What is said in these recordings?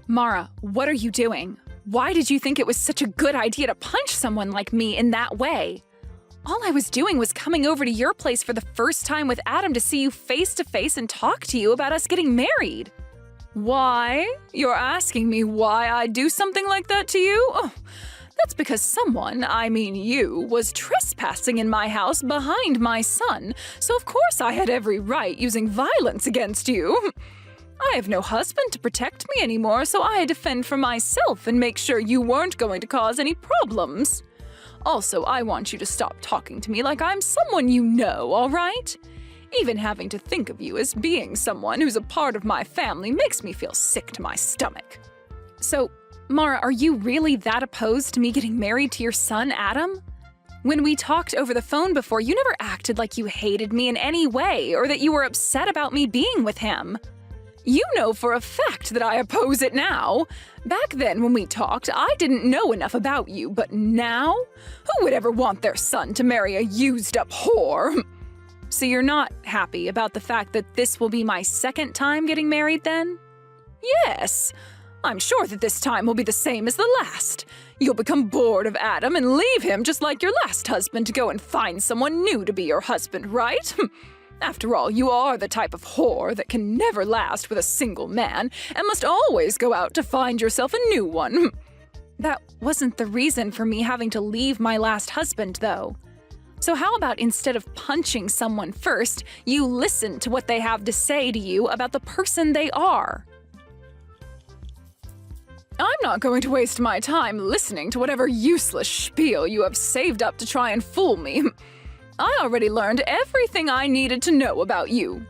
Mara, what are you doing? Why did you think it was such a good idea to punch someone like me in that way? All I was doing was coming over to your place for the first time with Adam to see you face to face and talk to you about us getting married. Why? You're asking me why I'd do something like that to you? Oh, that's because someone, I mean you, was trespassing in my house behind my son, so of course I had every right using violence against you. I have no husband to protect me anymore, so I had to fend for myself and make sure you weren't going to cause any problems. Also, I want you to stop talking to me like I'm someone you know, all right? Even having to think of you as being someone who's a part of my family makes me feel sick to my stomach. So, Mara, are you really that opposed to me getting married to your son, Adam? When we talked over the phone before, you never acted like you hated me in any way or that you were upset about me being with him. You know for a fact that I oppose it now. Back then when we talked, I didn't know enough about you, but now? Who would ever want their son to marry a used-up whore? So you're not happy about the fact that this will be my second time getting married then? Yes. I'm sure that this time will be the same as the last. You'll become bored of Adam and leave him just like your last husband to go and find someone new to be your husband, right? After all, you are the type of whore that can never last with a single man and must always go out to find yourself a new one. That wasn't the reason for me having to leave my last husband, though. So how about instead of punching someone first, you listen to what they have to say to you about the person they are? I'm not going to waste my time listening to whatever useless spiel you have saved up to try and fool me. I already learned everything I needed to know about you.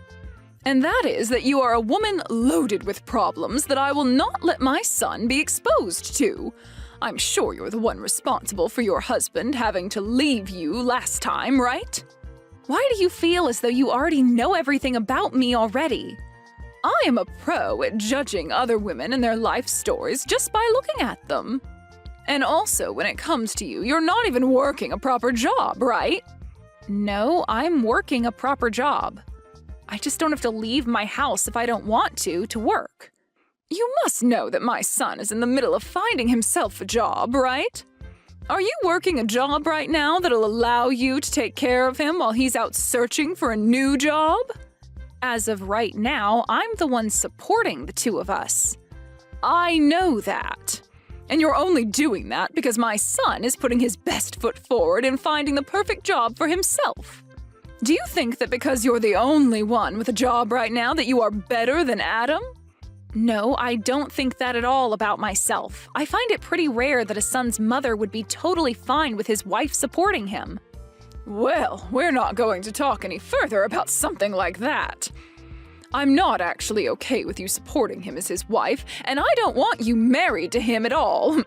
And that is that you are a woman loaded with problems that I will not let my son be exposed to. I'm sure you're the one responsible for your husband having to leave you last time, right? Why do you feel as though you already know everything about me already? I am a pro at judging other women and their life stories just by looking at them. And also, when it comes to you, you're not even working a proper job, right? No, I'm working a proper job. I just don't have to leave my house if I don't want to work. You must know that my son is in the middle of finding himself a job, right? Are you working a job right now that'll allow you to take care of him while he's out searching for a new job? As of right now, I'm the one supporting the two of us. I know that. And you're only doing that because my son is putting his best foot forward in finding the perfect job for himself. Do you think that because you're the only one with a job right now that you are better than Adam? No, I don't think that at all about myself. I find it pretty rare that a son's mother would be totally fine with his wife supporting him. Well, we're not going to talk any further about something like that. I'm not actually okay with you supporting him as his wife, and I don't want you married to him at all.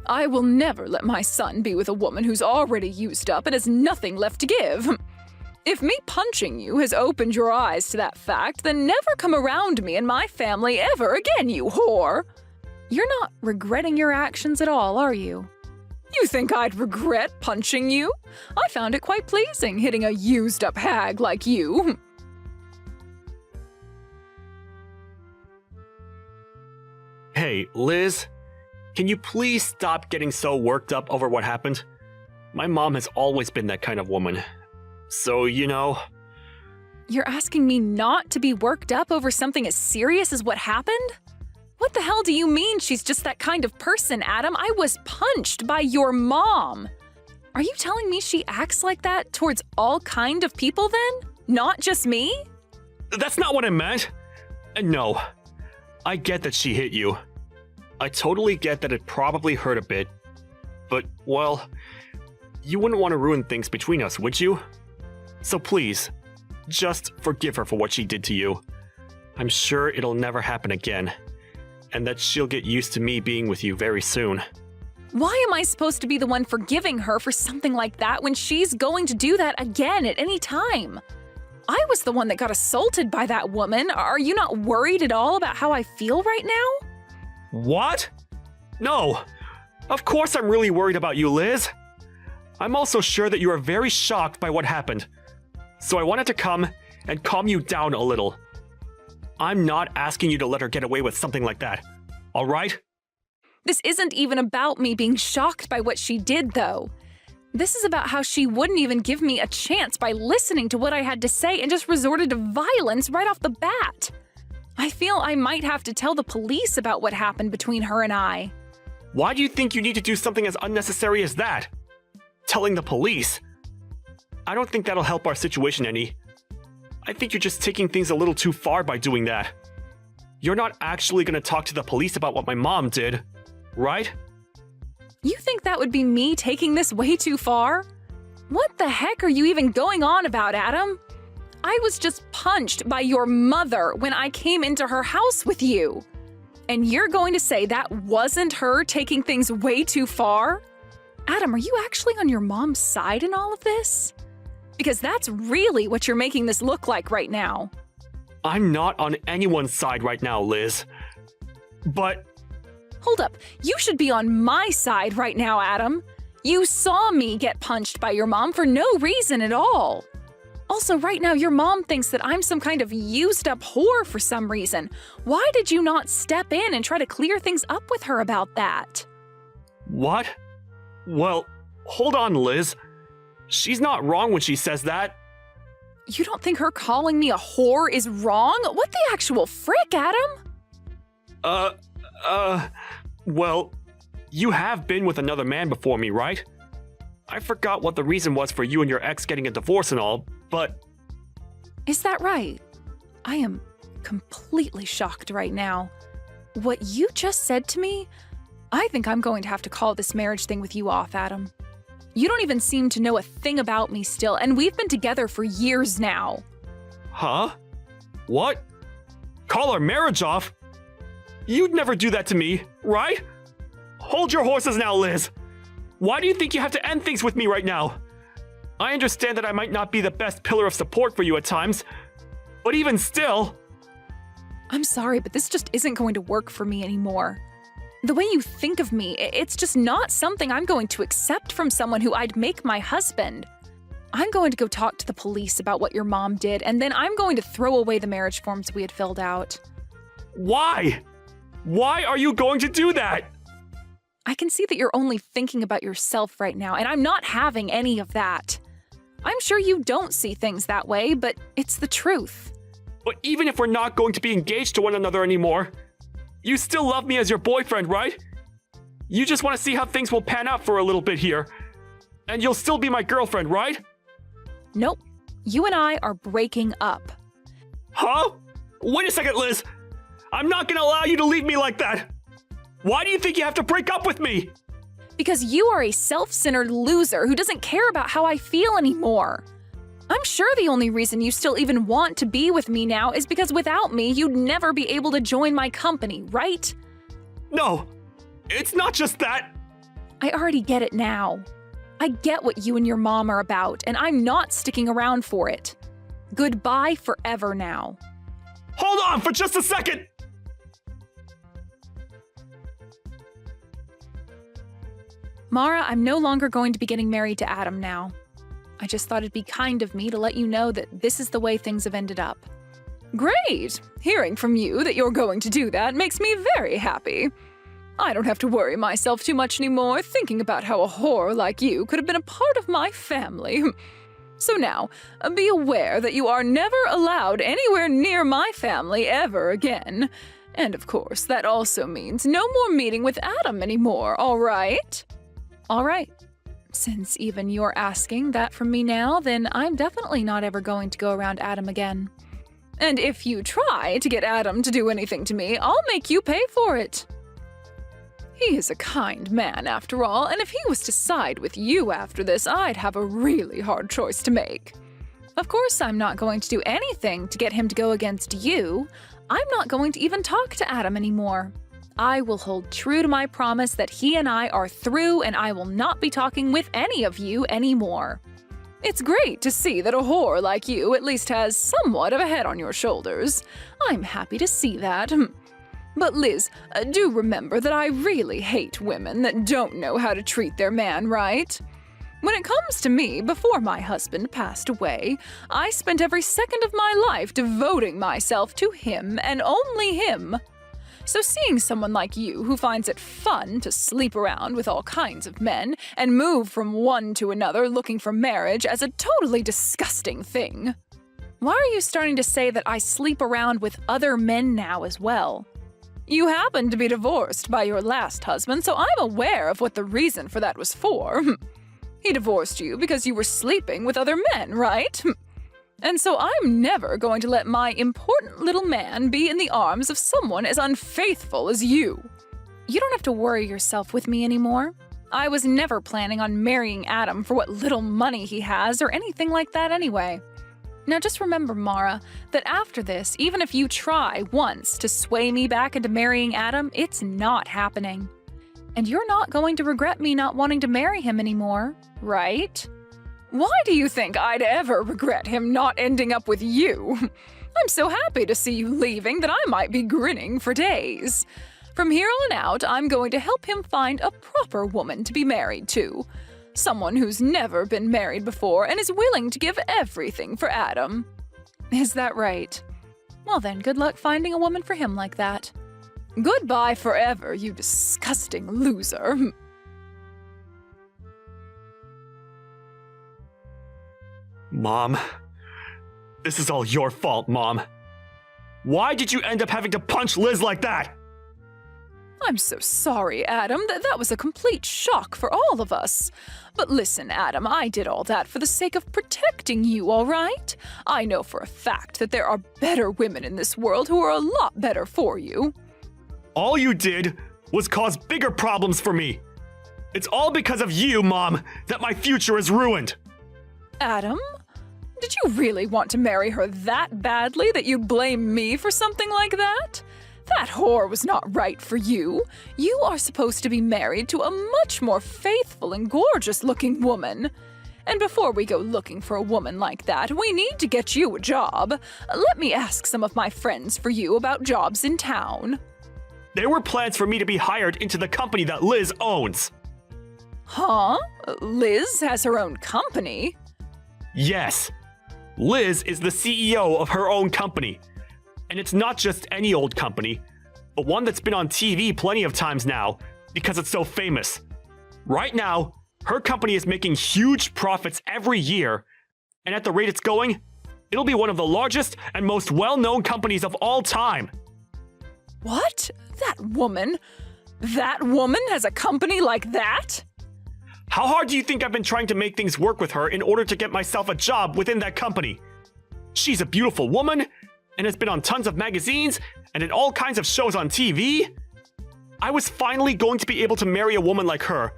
I will never let my son be with a woman who's already used up and has nothing left to give. If me punching you has opened your eyes to that fact, then never come around me and my family ever again, you whore! You're not regretting your actions at all, are you? You think I'd regret punching you? I found it quite pleasing hitting a used-up hag like you. Hey, Liz, can you please stop getting so worked up over what happened? My mom has always been that kind of woman. So, you know... You're asking me not to be worked up over something as serious as what happened? What the hell do you mean she's just that kind of person, Adam? I was punched by your mom. Are you telling me she acts like that towards all kind of people then? Not just me? That's not what I meant. No, I get that she hit you. I totally get that it probably hurt a bit. But, well, you wouldn't want to ruin things between us, would you? So please, just forgive her for what she did to you. I'm sure it'll never happen again. And that she'll get used to me being with you very soon. Why am I supposed to be the one forgiving her for something like that when she's going to do that again at any time? I was the one that got assaulted by that woman. Are you not worried at all about how I feel right now? What? No. Of course I'm really worried about you, Liz. I'm also sure that you are very shocked by what happened. So I wanted to come and calm you down a little. I'm not asking you to let her get away with something like that. All right? This isn't even about me being shocked by what she did, though. This is about how she wouldn't even give me a chance by listening to what I had to say and just resorted to violence right off the bat. I feel I might have to tell the police about what happened between her and I. Why do you think you need to do something as unnecessary as that? Telling the police? I don't think that'll help our situation any. I think you're just taking things a little too far by doing that. You're not actually going to talk to the police about what my mom did, right? You think that would be me taking this way too far? What the heck are you even going on about, Adam? I was just punched by your mother when I came into her house with you. And you're going to say that wasn't her taking things way too far? Adam, are you actually on your mom's side in all of this? Because that's really what you're making this look like right now. I'm not on anyone's side right now, Liz. But... Hold up, you should be on my side right now, Adam. You saw me get punched by your mom for no reason at all. Also, right now, your mom thinks that I'm some kind of used-up whore for some reason. Why did you not step in and try to clear things up with her about that? What? Well, hold on, Liz. She's not wrong when she says that. You don't think her calling me a whore is wrong? What the actual frick, Adam? Well, you have been with another man before me, right? I forgot what the reason was for you and your ex getting a divorce and all, but... Is that right? I am completely shocked right now. What you just said to me? I think I'm going to have to call this marriage thing with you off, Adam. You don't even seem to know a thing about me still, and we've been together for years now. Huh? What? Call our marriage off? You'd never do that to me, right? Hold your horses now, Liz. Why do you think you have to end things with me right now? I understand that I might not be the best pillar of support for you at times, but even still... I'm sorry, but this just isn't going to work for me anymore. The way you think of me, it's just not something I'm going to accept from someone who I'd make my husband. I'm going to go talk to the police about what your mom did, and then I'm going to throw away the marriage forms we had filled out. Why? Why are you going to do that? I can see that you're only thinking about yourself right now, and I'm not having any of that. I'm sure you don't see things that way, but it's the truth. But even if we're not going to be engaged to one another anymore, you still love me as your boyfriend, right? You just want to see how things will pan out for a little bit here. And you'll still be my girlfriend, right? Nope. You and I are breaking up. Huh? Wait a second, Liz. I'm not gonna allow you to leave me like that. Why do you think you have to break up with me? Because you are a self-centered loser who doesn't care about how I feel anymore. I'm sure the only reason you still even want to be with me now is because without me, you'd never be able to join my company, right? No, it's not just that. I already get it now. I get what you and your mom are about, and I'm not sticking around for it. Goodbye forever now. Hold on for just a second! Mara, I'm no longer going to be getting married to Adam now. I just thought it'd be kind of me to let you know that this is the way things have ended up. Great! Hearing from you that you're going to do that makes me very happy. I don't have to worry myself too much anymore thinking about how a whore like you could have been a part of my family. So now, be aware that you are never allowed anywhere near my family ever again. And of course, that also means no more meeting with Adam anymore, all right? All right. Since even you're asking that from me now, then I'm definitely not ever going to go around Adam again. And if you try to get Adam to do anything to me, I'll make you pay for it. He is a kind man, after all, and if he was to side with you after this, I'd have a really hard choice to make. Of course, I'm not going to do anything to get him to go against you. I'm not going to even talk to Adam anymore. I will hold true to my promise that he and I are through, and I will not be talking with any of you anymore. It's great to see that a whore like you at least has somewhat of a head on your shoulders. I'm happy to see that. But Liz, do remember that I really hate women that don't know how to treat their man right. When it comes to me, before my husband passed away, I spent every second of my life devoting myself to him and only him. So seeing someone like you who finds it fun to sleep around with all kinds of men and move from one to another looking for marriage as a totally disgusting thing. Why are you starting to say that I sleep around with other men now as well? You happened to be divorced by your last husband, so I'm aware of what the reason for that was for. He divorced you because you were sleeping with other men, right? And so I'm never going to let my important little man be in the arms of someone as unfaithful as you. You don't have to worry yourself with me anymore. I was never planning on marrying Adam for what little money he has or anything like that anyway. Now just remember, Mara, that after this, even if you try once to sway me back into marrying Adam, it's not happening. And you're not going to regret me not wanting to marry him anymore, right? Why do you think I'd ever regret him not ending up with you? I'm so happy to see you leaving that I might be grinning for days. From here on out, I'm going to help him find a proper woman to be married to. Someone who's never been married before and is willing to give everything for Adam. Is that right? Well then, good luck finding a woman for him like that. Goodbye forever, you disgusting loser. Mom, this is all your fault, Mom. Why did you end up having to punch Liz like that? I'm so sorry, Adam. That was a complete shock for all of us. But listen, Adam, I did all that for the sake of protecting you, all right? I know for a fact that there are better women in this world who are a lot better for you. All you did was cause bigger problems for me. It's all because of you, Mom, that my future is ruined. Adam? Did you really want to marry her that badly that you'd blame me for something like that? That whore was not right for you. You are supposed to be married to a much more faithful and gorgeous-looking woman. And before we go looking for a woman like that, we need to get you a job. Let me ask some of my friends for you about jobs in town. There were plans for me to be hired into the company that Liz owns. Huh? Liz has her own company? Yes. Liz is the CEO of her own company. And it's not just any old company, but one that's been on TV plenty of times now because it's so famous. Right now, her company is making huge profits every year, and at the rate it's going, it'll be one of the largest and most well-known companies of all time. What? That woman? That woman has a company like that? How hard do you think I've been trying to make things work with her in order to get myself a job within that company? She's a beautiful woman, and has been on tons of magazines and in all kinds of shows on TV. I was finally going to be able to marry a woman like her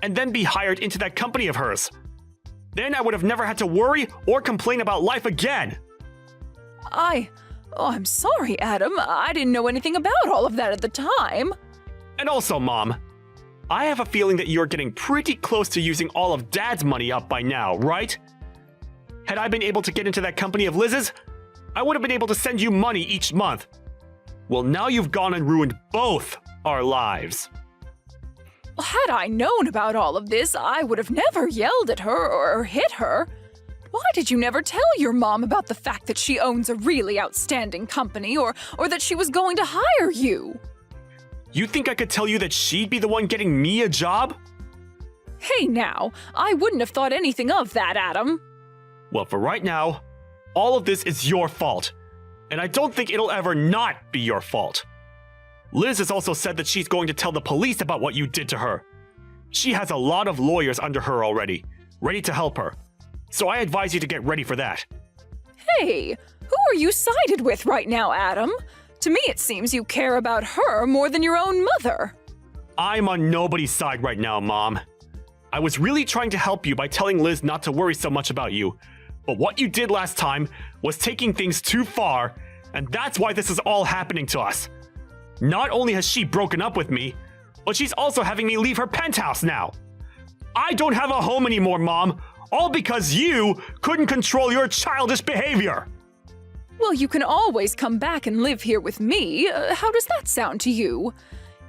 and then be hired into that company of hers. Then I would have never had to worry or complain about life again. I'm sorry, Adam. I didn't know anything about all of that at the time. And also, Mom, I have a feeling that you're getting pretty close to using all of Dad's money up by now, right? Had I been able to get into that company of Liz's, I would have been able to send you money each month. Well, now you've gone and ruined both our lives. Had I known about all of this, I would have never yelled at her or hit her. Why did you never tell your mom about the fact that she owns a really outstanding company or that she was going to hire you? You think I could tell you that she'd be the one getting me a job? Hey now, I wouldn't have thought anything of that, Adam. Well, for right now, all of this is your fault, and I don't think it'll ever not be your fault. Liz has also said that she's going to tell the police about what you did to her. She has a lot of lawyers under her already, ready to help her. So I advise you to get ready for that. Hey, who are you sided with right now, Adam? To me, it seems you care about her more than your own mother. I'm on nobody's side right now, Mom. I was really trying to help you by telling Liz not to worry so much about you. But what you did last time was taking things too far, and that's why this is all happening to us. Not only has she broken up with me, but she's also having me leave her penthouse now. I don't have a home anymore, Mom, all because you couldn't control your childish behavior. Well, you can always come back and live here with me. How does that sound to you?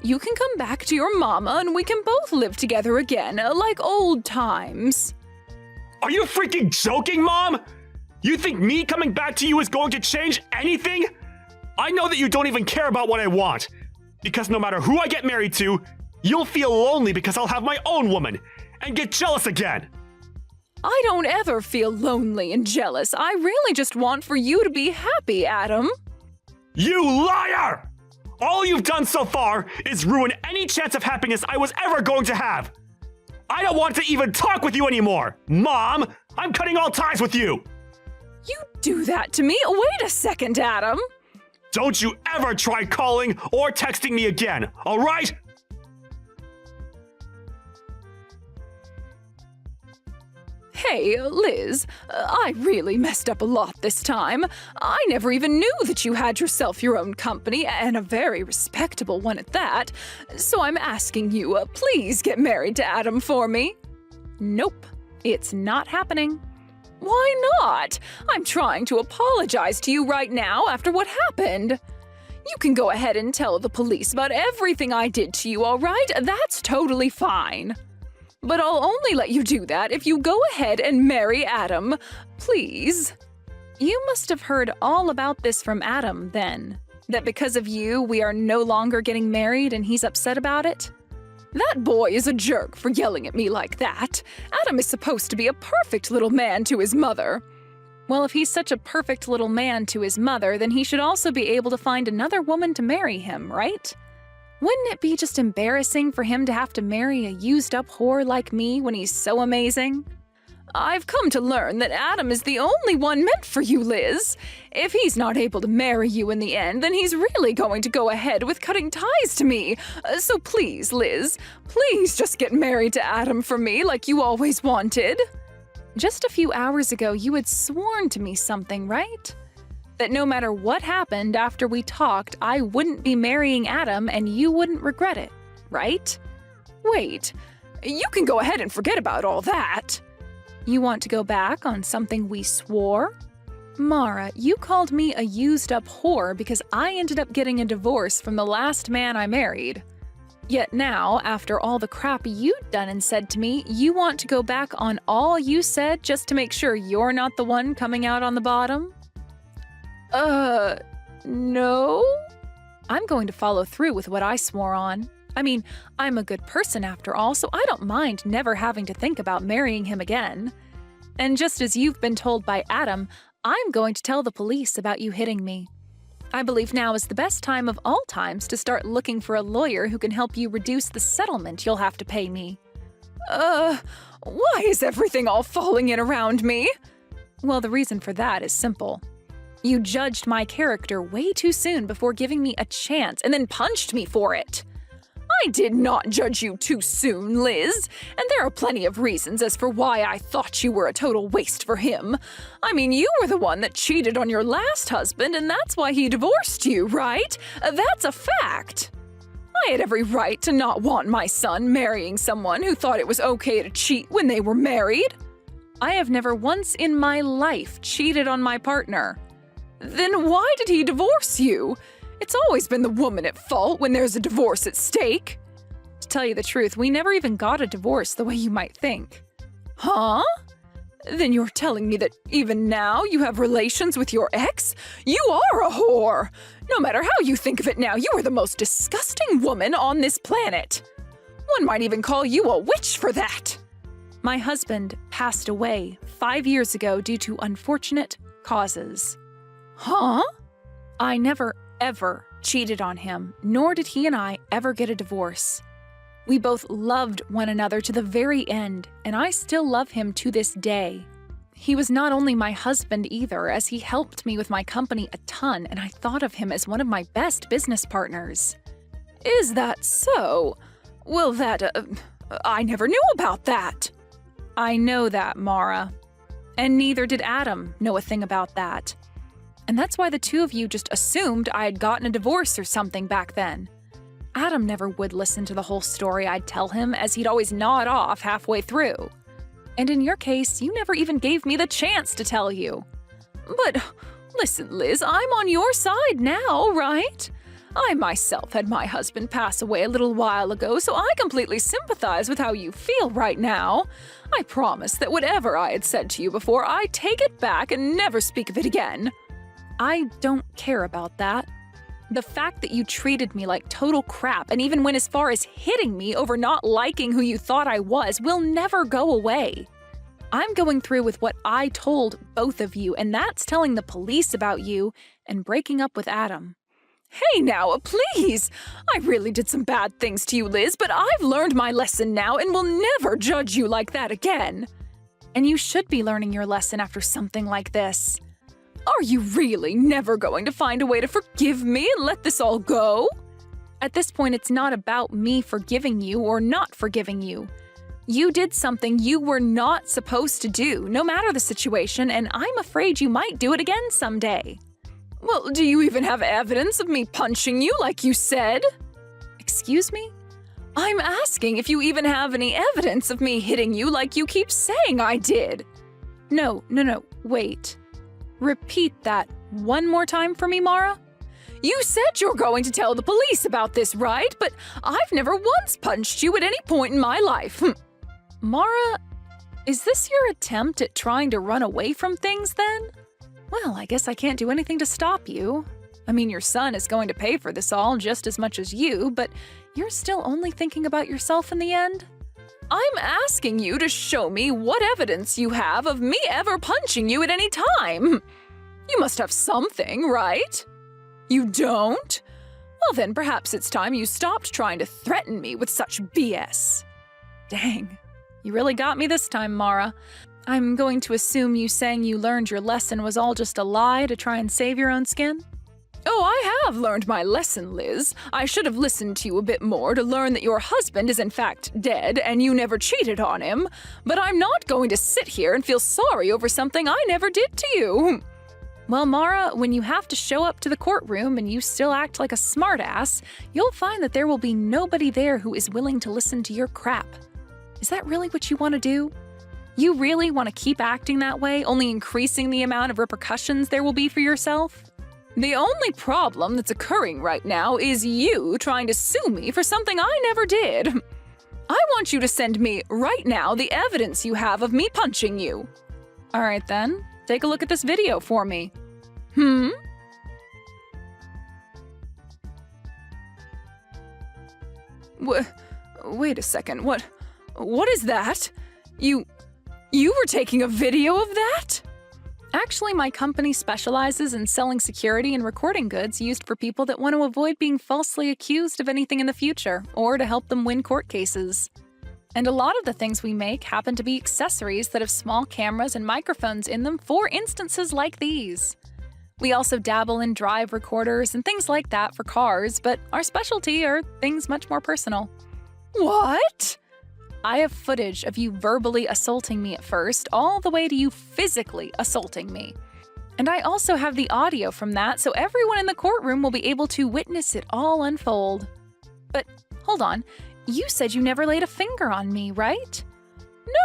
You can come back to your mama and we can both live together again, like old times. Are you freaking joking, Mom? You think me coming back to you is going to change anything? I know that you don't even care about what I want. Because no matter who I get married to, you'll feel lonely because I'll have my own woman and get jealous again. I don't ever feel lonely and jealous. I really just want for you to be happy, Adam. You liar! All you've done so far is ruin any chance of happiness I was ever going to have. I don't want to even talk with you anymore. Mom, I'm cutting all ties with you. You do that to me? Wait a second, Adam. Don't you ever try calling or texting me again, all right? Hey, Liz, I really messed up a lot this time. I never even knew that you had yourself your own company, and a very respectable one at that. So I'm asking you, please get married to Adam for me. Nope, it's not happening. Why not? I'm trying to apologize to you right now after what happened. You can go ahead and tell the police about everything I did to you, all right? That's totally fine. But I'll only let you do that if you go ahead and marry Adam, please. You must have heard all about this from Adam, then. That because of you, we are no longer getting married and he's upset about it? That boy is a jerk for yelling at me like that. Adam is supposed to be a perfect little man to his mother. Well, if he's such a perfect little man to his mother, then he should also be able to find another woman to marry him, right? Wouldn't it be just embarrassing for him to have to marry a used-up whore like me when he's so amazing? I've come to learn that Adam is the only one meant for you, Liz. If he's not able to marry you in the end, then he's really going to go ahead with cutting ties to me. So please, Liz, please just get married to Adam for me like you always wanted. Just a few hours ago, you had sworn to me something, right? That no matter what happened after we talked, I wouldn't be marrying Adam and you wouldn't regret it, right? Wait, you can go ahead and forget about all that. You want to go back on something we swore? Mara, you called me a used-up whore because I ended up getting a divorce from the last man I married. Yet now, after all the crap you'd done and said to me, you want to go back on all you said just to make sure you're not the one coming out on the bottom? No? I'm going to follow through with what I swore on. I mean, I'm a good person after all, so I don't mind never having to think about marrying him again. And just as you've been told by Adam, I'm going to tell the police about you hitting me. I believe now is the best time of all times to start looking for a lawyer who can help you reduce the settlement you'll have to pay me. Why is everything all falling in around me? Well, the reason for that is simple. You judged my character way too soon before giving me a chance and then punched me for it. I did not judge you too soon, Liz, and there are plenty of reasons as for why I thought you were a total waste for him. I mean, you were the one that cheated on your last husband, and that's why he divorced you, right? That's a fact. I had every right to not want my son marrying someone who thought it was okay to cheat when they were married. I have never once in my life cheated on my partner. Then why did he divorce you? It's always been the woman at fault when there's a divorce at stake. To tell you the truth, we never even got a divorce the way you might think. Huh? Then you're telling me that even now you have relations with your ex? You are a whore! No matter how you think of it now, you are the most disgusting woman on this planet. One might even call you a witch for that. My husband passed away 5 years ago due to unfortunate causes. Huh? I never, ever cheated on him, nor did he and I ever get a divorce. We both loved one another to the very end, and I still love him to this day. He was not only my husband either, as he helped me with my company a ton, and I thought of him as one of my best business partners. Is that so? Well, I never knew about that. I know that, Mara. And neither did Adam know a thing about that. And that's why the two of you just assumed I had gotten a divorce or something back then. Adam never would listen to the whole story I'd tell him, as he'd always nod off halfway through. And in your case, you never even gave me the chance to tell you. But listen, Liz, I'm on your side now, right? I myself had my husband pass away a little while ago, so I completely sympathize with how you feel right now. I promise that whatever I had said to you before, I take it back and never speak of it again. I don't care about that. The fact that you treated me like total crap and even went as far as hitting me over not liking who you thought I was will never go away. I'm going through with what I told both of you, and that's telling the police about you and breaking up with Adam. Hey now, please! I really did some bad things to you, Liz, but I've learned my lesson now and will never judge you like that again. And you should be learning your lesson after something like this. Are you really never going to find a way to forgive me and let this all go? At this point, it's not about me forgiving you or not forgiving you. You did something you were not supposed to do, no matter the situation, and I'm afraid you might do it again someday. Well, do you even have evidence of me punching you like you said? Excuse me? I'm asking if you even have any evidence of me hitting you like you keep saying I did. No, wait. Repeat that one more time for me, Mara. You said you're going to tell the police about this, right? But I've never once punched you at any point in my life. Mara, is this your attempt at trying to run away from things then? Well, I guess I can't do anything to stop you. I mean, your son is going to pay for this all just as much as you, but you're still only thinking about yourself in the end? I'm asking you to show me what evidence you have of me ever punching you at any time. You must have something, right? You don't? Well, then perhaps it's time you stopped trying to threaten me with such BS. Dang. You really got me this time, Mara. I'm going to assume you saying you learned your lesson was all just a lie to try and save your own skin? Oh, I have learned my lesson, Liz. I should have listened to you a bit more to learn that your husband is in fact dead and you never cheated on him. But I'm not going to sit here and feel sorry over something I never did to you. Well, Mara, when you have to show up to the courtroom and you still act like a smartass, you'll find that there will be nobody there who is willing to listen to your crap. Is that really what you want to do? You really want to keep acting that way, only increasing the amount of repercussions there will be for yourself? The only problem that's occurring right now is you trying to sue me for something I never did. I want you to send me, right now, the evidence you have of me punching you. All right then, take a look at this video for me. Wait a second, what is that? You were taking a video of that? Actually, my company specializes in selling security and recording goods used for people that want to avoid being falsely accused of anything in the future, or to help them win court cases. And a lot of the things we make happen to be accessories that have small cameras and microphones in them for instances like these. We also dabble in drive recorders and things like that for cars, but our specialty are things much more personal. What? I have footage of you verbally assaulting me at first, all the way to you physically assaulting me. And I also have the audio from that, so everyone in the courtroom will be able to witness it all unfold. But hold on, you said you never laid a finger on me, right?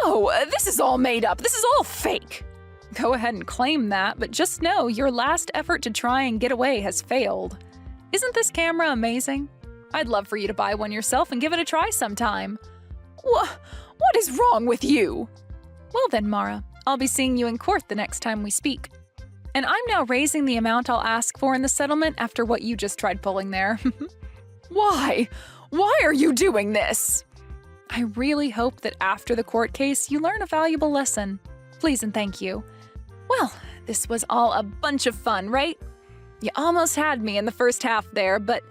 No, this is all made up. This is all fake. Go ahead and claim that, but just know your last effort to try and get away has failed. Isn't this camera amazing? I'd love for you to buy one yourself and give it a try sometime. What is wrong with you? Well then, Mara, I'll be seeing you in court the next time we speak. And I'm now raising the amount I'll ask for in the settlement after what you just tried pulling there. Why? Why are you doing this? I really hope that after the court case, you learn a valuable lesson. Please and thank you. Well, this was all a bunch of fun, right? You almost had me in the first half there, but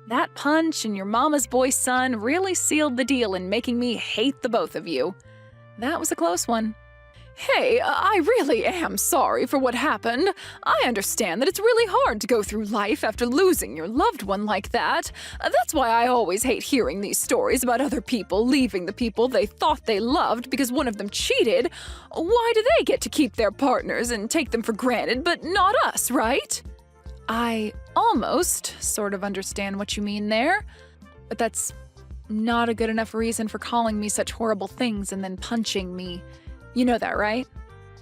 that punch and your mama's boy son really sealed the deal in making me hate the both of you. That was a close one. Hey, I really am sorry for what happened. I understand that it's really hard to go through life after losing your loved one like that. That's why I always hate hearing these stories about other people leaving the people they thought they loved because one of them cheated. Why do they get to keep their partners and take them for granted, but not us, right? I almost sort of understand what you mean there, but that's not a good enough reason for calling me such horrible things and then punching me. You know that, right?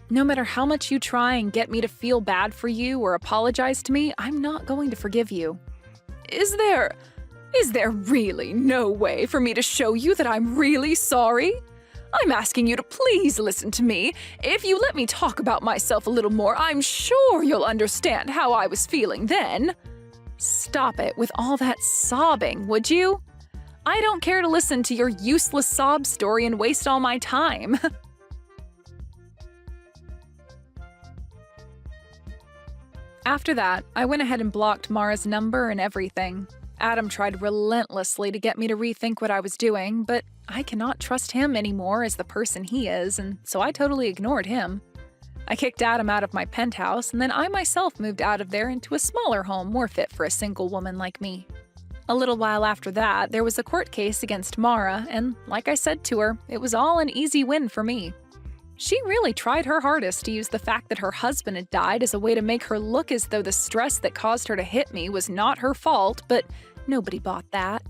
No matter how much you try and get me to feel bad for you or apologize to me, I'm not going to forgive you. Is there really no way for me to show you that I'm really sorry? I'm asking you to please listen to me. If you let me talk about myself a little more, I'm sure you'll understand how I was feeling then. Stop it with all that sobbing, would you? I don't care to listen to your useless sob story and waste all my time. After that, I went ahead and blocked Mara's number and everything. Adam tried relentlessly to get me to rethink what I was doing, but I cannot trust him anymore as the person he is, and so I totally ignored him. I kicked Adam out of my penthouse, and then I myself moved out of there into a smaller home more fit for a single woman like me. A little while after that, there was a court case against Mara, and like I said to her, it was all an easy win for me. She really tried her hardest to use the fact that her husband had died as a way to make her look as though the stress that caused her to hit me was not her fault, but nobody bought that.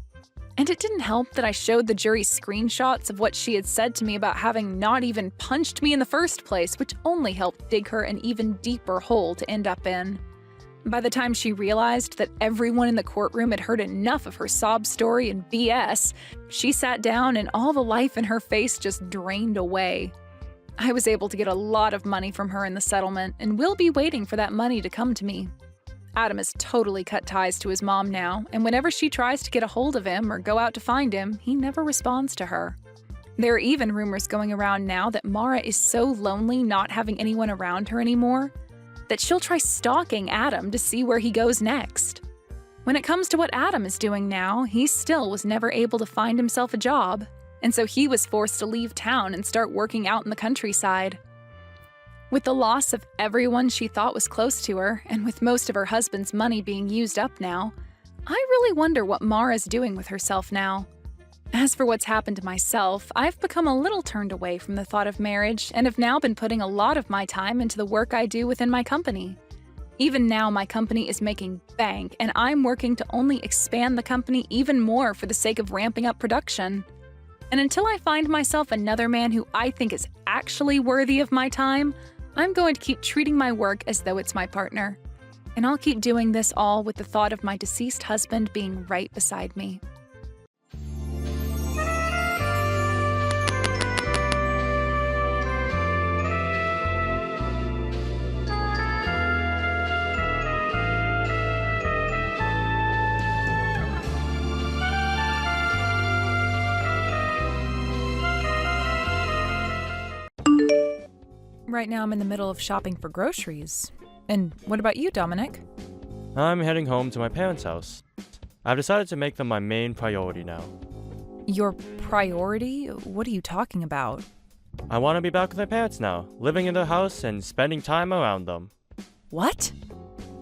And it didn't help that I showed the jury screenshots of what she had said to me about having not even punched me in the first place, which only helped dig her an even deeper hole to end up in. By the time she realized that everyone in the courtroom had heard enough of her sob story and BS, she sat down and all the life in her face just drained away. I was able to get a lot of money from her in the settlement, and will be waiting for that money to come to me. Adam has totally cut ties to his mom now, and whenever she tries to get a hold of him or go out to find him, he never responds to her. There are even rumors going around now that Mara is so lonely not having anyone around her anymore that she'll try stalking Adam to see where he goes next. When it comes to what Adam is doing now, he still was never able to find himself a job, and so he was forced to leave town and start working out in the countryside. With the loss of everyone she thought was close to her, and with most of her husband's money being used up now, I really wonder what Mara's doing with herself now. As for what's happened to myself, I've become a little turned away from the thought of marriage and have now been putting a lot of my time into the work I do within my company. Even now, my company is making bank, and I'm working to only expand the company even more for the sake of ramping up production. And until I find myself another man who I think is actually worthy of my time, I'm going to keep treating my work as though it's my partner. And I'll keep doing this all with the thought of my deceased husband being right beside me. Right now I'm in the middle of shopping for groceries. And what about you, Dominic? I'm heading home to my parents' house. I've decided to make them my main priority now. Your priority? What are you talking about? I want to be back with my parents now, living in their house and spending time around them. What?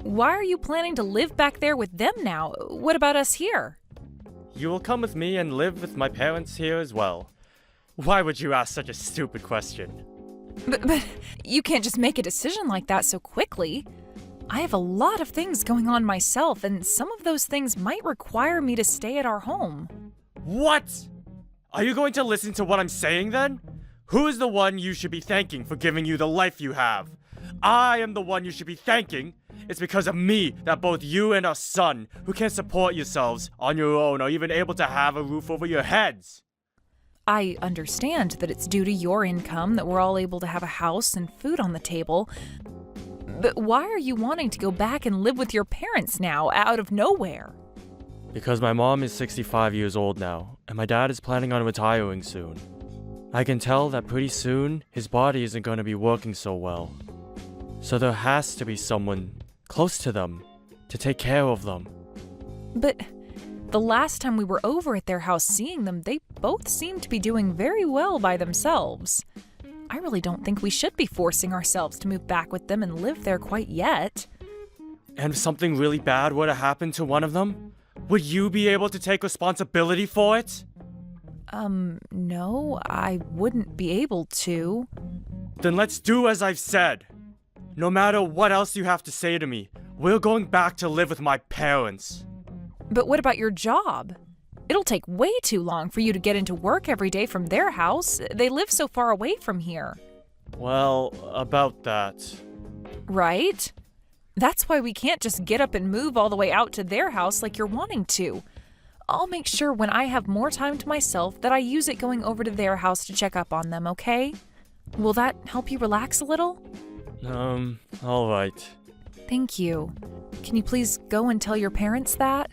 Why are you planning to live back there with them now? What about us here? You will come with me and live with my parents here as well. Why would you ask such a stupid question? But you can't just make a decision like that so quickly. I have a lot of things going on myself, and some of those things might require me to stay at our home. What? Are you going to listen to what I'm saying then? Who is the one you should be thanking for giving you the life you have? I am the one you should be thanking. It's because of me that both you and our son, who can't support yourselves on your own, are even able to have a roof over your heads. I understand that it's due to your income that we're all able to have a house and food on the table. But why are you wanting to go back and live with your parents now, out of nowhere? Because my mom is 65 years old now, and my dad is planning on retiring soon. I can tell that pretty soon, his body isn't going to be working so well. So there has to be someone close to them to take care of them. But the last time we were over at their house seeing them, they both seemed to be doing very well by themselves. I really don't think we should be forcing ourselves to move back with them and live there quite yet. And if something really bad were to happen to one of them, would you be able to take responsibility for it? No, I wouldn't be able to. Then let's do as I've said. No matter what else you have to say to me, we're going back to live with my parents. But what about your job? It'll take way too long for you to get into work every day from their house. They live so far away from here. Well, about that. Right? That's why we can't just get up and move all the way out to their house like you're wanting to. I'll make sure when I have more time to myself that I use it going over to their house to check up on them, okay? Will that help you relax a little? Alright. Thank you. Can you please go and tell your parents that?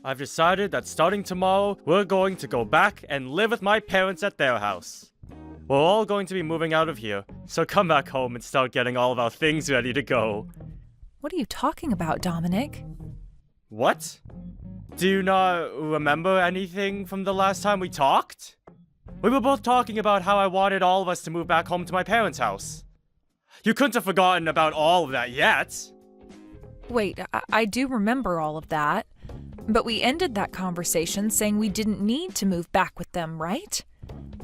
I've decided that starting tomorrow, we're going to go back and live with my parents at their house. We're all going to be moving out of here, so come back home and start getting all of our things ready to go. What are you talking about, Dominic? What? Do you not remember anything from the last time we talked? We were both talking about how I wanted all of us to move back home to my parents' house. You couldn't have forgotten about all of that yet. Wait, I do remember all of that. But we ended that conversation saying we didn't need to move back with them, right?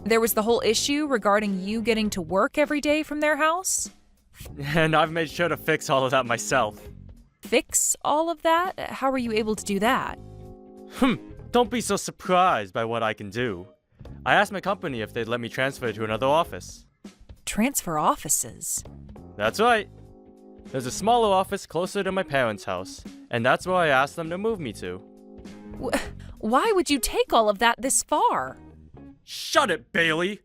There was the whole issue regarding you getting to work every day from their house. And I've made sure to fix all of that myself. Fix all of that? How were you able to do that? Don't be so surprised by what I can do. I asked my company if they'd let me transfer to another office. Transfer offices? That's right. There's a smaller office closer to my parents' house, and that's where I asked them to move me to. Why would you take all of that this far? Shut it, Bailey!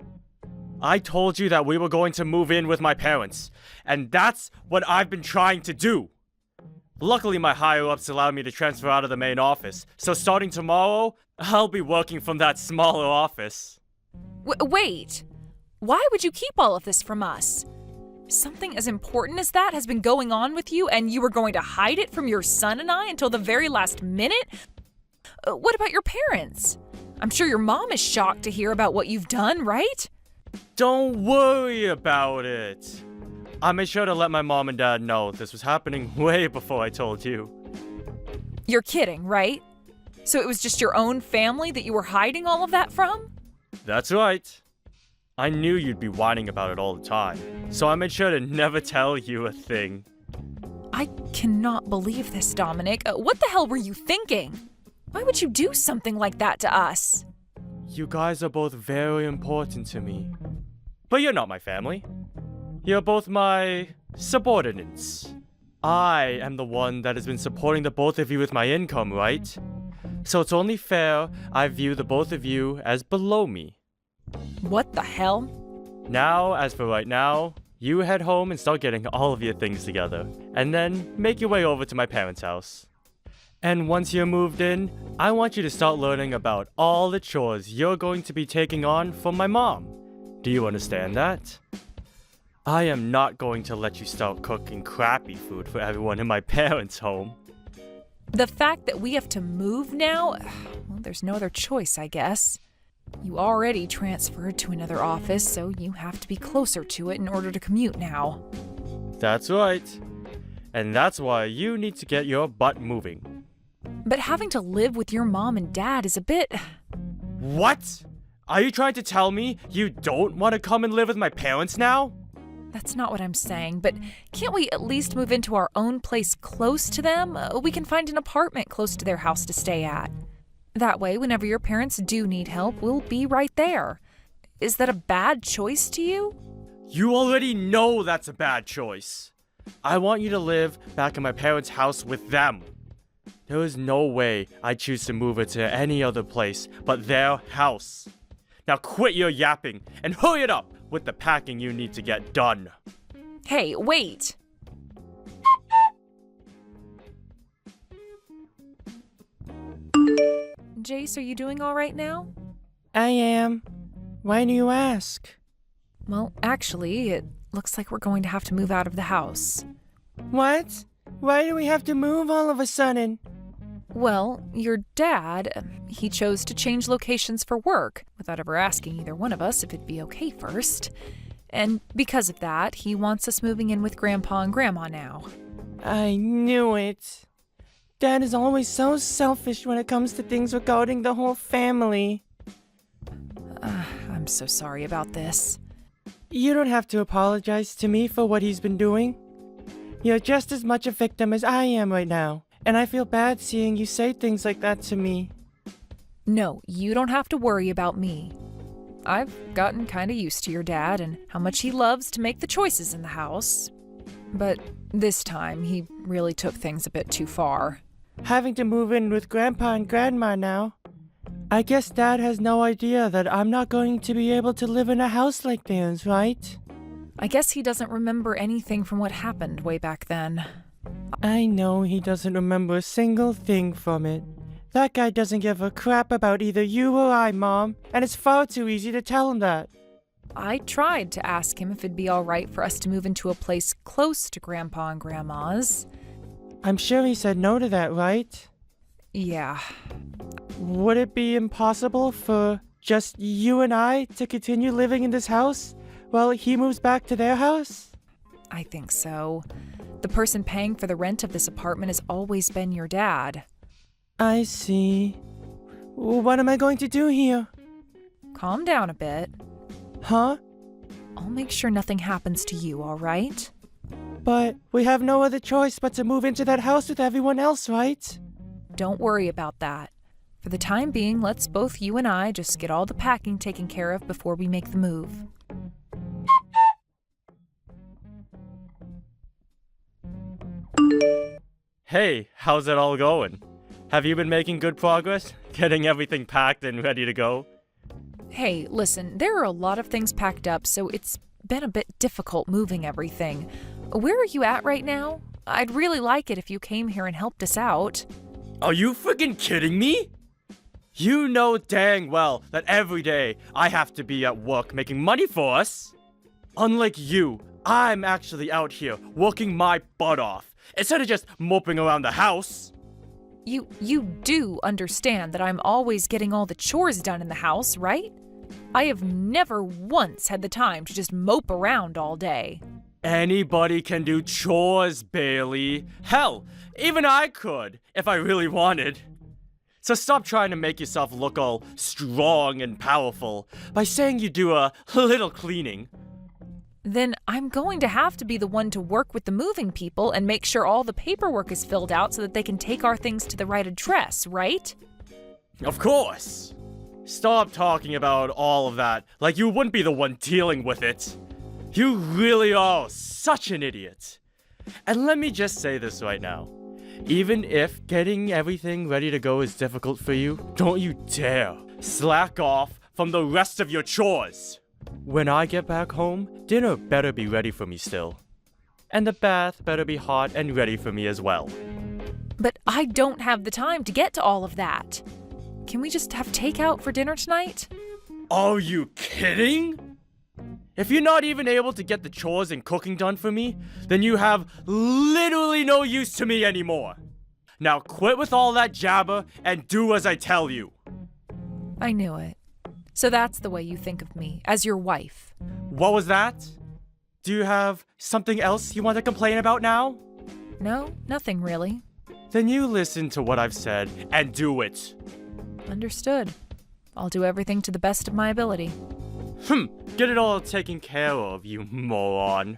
I told you that we were going to move in with my parents, and that's what I've been trying to do. Luckily, my higher-ups allowed me to transfer out of the main office, so starting tomorrow, I'll be working from that smaller office. Wait! Why would you keep all of this from us? Something as important as that has been going on with you, and you were going to hide it from your son and I until the very last minute? What about your parents? I'm sure your mom is shocked to hear about what you've done, right? Don't worry about it. I made sure to let my mom and dad know this was happening way before I told you. You're kidding, right? So it was just your own family that you were hiding all of that from? That's right. I knew you'd be whining about it all the time, so I made sure to never tell you a thing. I cannot believe this, Dominic. What the hell were you thinking? Why would you do something like that to us? You guys are both very important to me. But you're not my family. You're both my subordinates. I am the one that has been supporting the both of you with my income, right? So it's only fair I view the both of you as below me. What the hell? Now, as for right now, you head home and start getting all of your things together, and then make your way over to my parents' house. And once you're moved in, I want you to start learning about all the chores you're going to be taking on from my mom. Do you understand that? I am not going to let you start cooking crappy food for everyone in my parents' home. The fact that we have to move now? Well, there's no other choice, I guess. You already transferred to another office, so you have to be closer to it in order to commute now. That's right. And that's why you need to get your butt moving. But having to live with your mom and dad is a bit... What? Are you trying to tell me you don't want to come and live with my parents now? That's not what I'm saying, but can't we at least move into our own place close to them? We can find an apartment close to their house to stay at. That way, whenever your parents do need help, we'll be right there. Is that a bad choice to you? You already know that's a bad choice. I want you to live back in my parents' house with them. There is no way I'd choose to move her to any other place but their house. Now quit your yapping and hurry it up with the packing you need to get done. Hey, wait! Jace, are you doing all right now? I am. Why do you ask? Well, actually, it looks like we're going to have to move out of the house. What? Why do we have to move all of a sudden? Well, your dad, he chose to change locations for work without ever asking either one of us if it'd be okay first. And because of that, he wants us moving in with Grandpa and Grandma now. I knew it. Dad is always so selfish when it comes to things regarding the whole family. I'm so sorry about this. You don't have to apologize to me for what he's been doing. You're just as much a victim as I am right now, and I feel bad seeing you say things like that to me. No, you don't have to worry about me. I've gotten kinda used to your dad and how much he loves to make the choices in the house. But this time, he really took things a bit too far. Having to move in with Grandpa and Grandma now. I guess Dad has no idea that I'm not going to be able to live in a house like theirs, right? I guess he doesn't remember anything from what happened way back then. I know he doesn't remember a single thing from it. That guy doesn't give a crap about either you or I, Mom, and it's far too easy to tell him that. I tried to ask him if it'd be alright for us to move into a place close to Grandpa and Grandma's. I'm sure he said no to that, right? Yeah. Would it be impossible for just you and I to continue living in this house while he moves back to their house? I think so. The person paying for the rent of this apartment has always been your dad. I see. What am I going to do here? Calm down a bit. Huh? I'll make sure nothing happens to you, alright? But we have no other choice but to move into that house with everyone else, right? Don't worry about that. For the time being, let's both you and I just get all the packing taken care of before we make the move. Hey, how's it all going? Have you been making good progress? Getting everything packed and ready to go? Hey, listen, there are a lot of things packed up, so it's been a bit difficult moving everything. Where are you at right now? I'd really like it if you came here and helped us out. Are you freaking kidding me? You know dang well that every day I have to be at work making money for us. Unlike you, I'm actually out here working my butt off instead of just moping around the house. You do understand that I'm always getting all the chores done in the house, right? I have never once had the time to just mope around all day. Anybody can do chores, Bailey. Hell, even I could, if I really wanted. So stop trying to make yourself look all strong and powerful by saying you do a little cleaning. Then I'm going to have to be the one to work with the moving people and make sure all the paperwork is filled out so that they can take our things to the right address, right? Of course. Stop talking about all of that like you wouldn't be the one dealing with it. You really are such an idiot. And let me just say this right now. Even if getting everything ready to go is difficult for you, don't you dare slack off from the rest of your chores. When I get back home, dinner better be ready for me still. And the bath better be hot and ready for me as well. But I don't have the time to get to all of that. Can we just have takeout for dinner tonight? Are you kidding? If you're not even able to get the chores and cooking done for me, then you have literally no use to me anymore. Now quit with all that jabber and do as I tell you. I knew it. So that's the way you think of me, as your wife. What was that? Do you have something else you want to complain about now? No, nothing really. Then you listen to what I've said and do it. Understood. I'll do everything to the best of my ability. Get it all taken care of, you moron.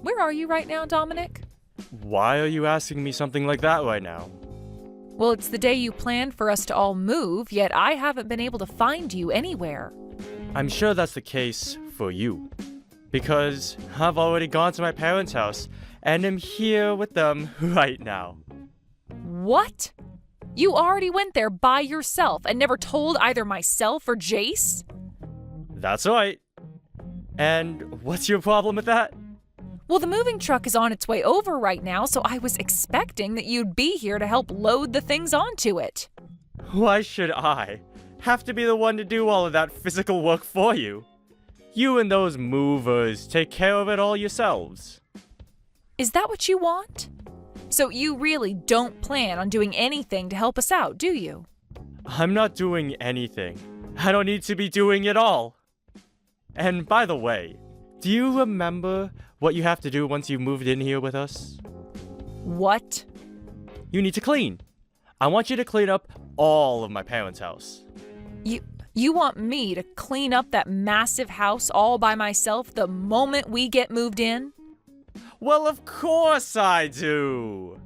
Where are you right now, Dominic? Why are you asking me something like that right now? Well, it's the day you planned for us to all move, yet I haven't been able to find you anywhere. I'm sure that's the case for you. Because I've already gone to my parents' house and am here with them right now. What? You already went there by yourself and never told either myself or Jace? That's right. And what's your problem with that? Well, the moving truck is on its way over right now, so I was expecting that you'd be here to help load the things onto it. Why should I have to be the one to do all of that physical work for you? You and those movers take care of it all yourselves. Is that what you want? So you really don't plan on doing anything to help us out, do you? I'm not doing anything. I don't need to be doing it all. And by the way, do you remember what you have to do once you've moved in here with us? What? You need to clean. I want you to clean up all of my parents' house. You want me to clean up that massive house all by myself the moment we get moved in? Well, of course I do.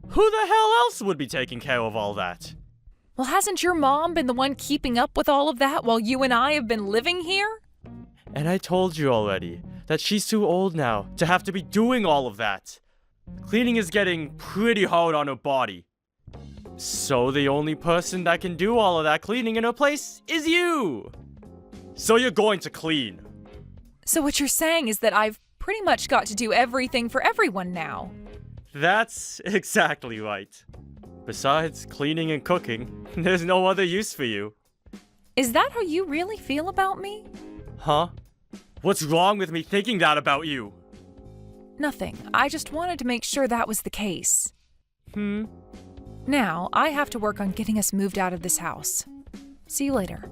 Who the hell else would be taking care of all that? Well, hasn't your mom been the one keeping up with all of that while you and I have been living here? And I told you already that she's too old now to have to be doing all of that. Cleaning is getting pretty hard on her body. So the only person that can do all of that cleaning in her place is you. So you're going to clean. So what you're saying is that I've pretty much got to do everything for everyone now. That's exactly right. Besides cleaning and cooking, there's no other use for you. Is that how you really feel about me? Huh? What's wrong with me thinking that about you? Nothing. I just wanted to make sure that was the case. Now, I have to work on getting us moved out of this house. See you later.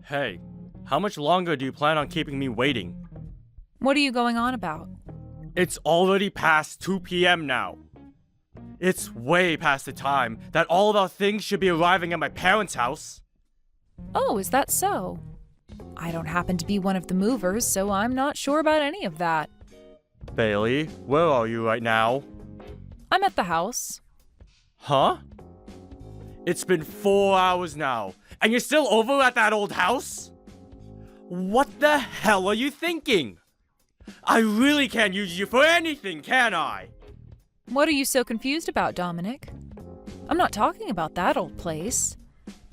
Hey, how much longer do you plan on keeping me waiting? What are you going on about? It's already past 2 p.m. now. It's way past the time that all of our things should be arriving at my parents' house. Oh, is that so? I don't happen to be one of the movers, so I'm not sure about any of that. Bailey, where are you right now? I'm at the house. Huh? It's been 4 hours now, and you're still over at that old house? What the hell are you thinking? I really can't use you for anything, can I? What are you so confused about, Dominic? I'm not talking about that old place.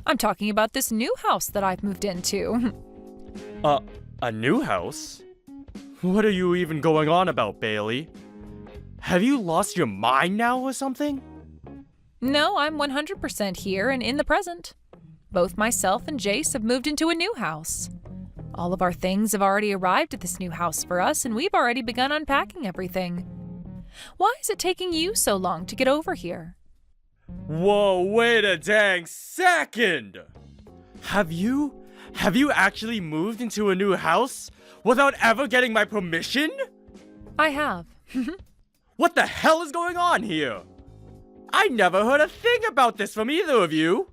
I'm talking about this new house that I've moved into. A new house? What are you even going on about, Bailey? Have you lost your mind now or something? No, I'm 100% here and in the present. Both myself and Jace have moved into a new house. All of our things have already arrived at this new house for us, and we've already begun unpacking everything. Why is it taking you so long to get over here? Whoa, wait a dang second! Have you actually moved into a new house without ever getting my permission? I have. What the hell is going on here? I never heard a thing about this from either of you.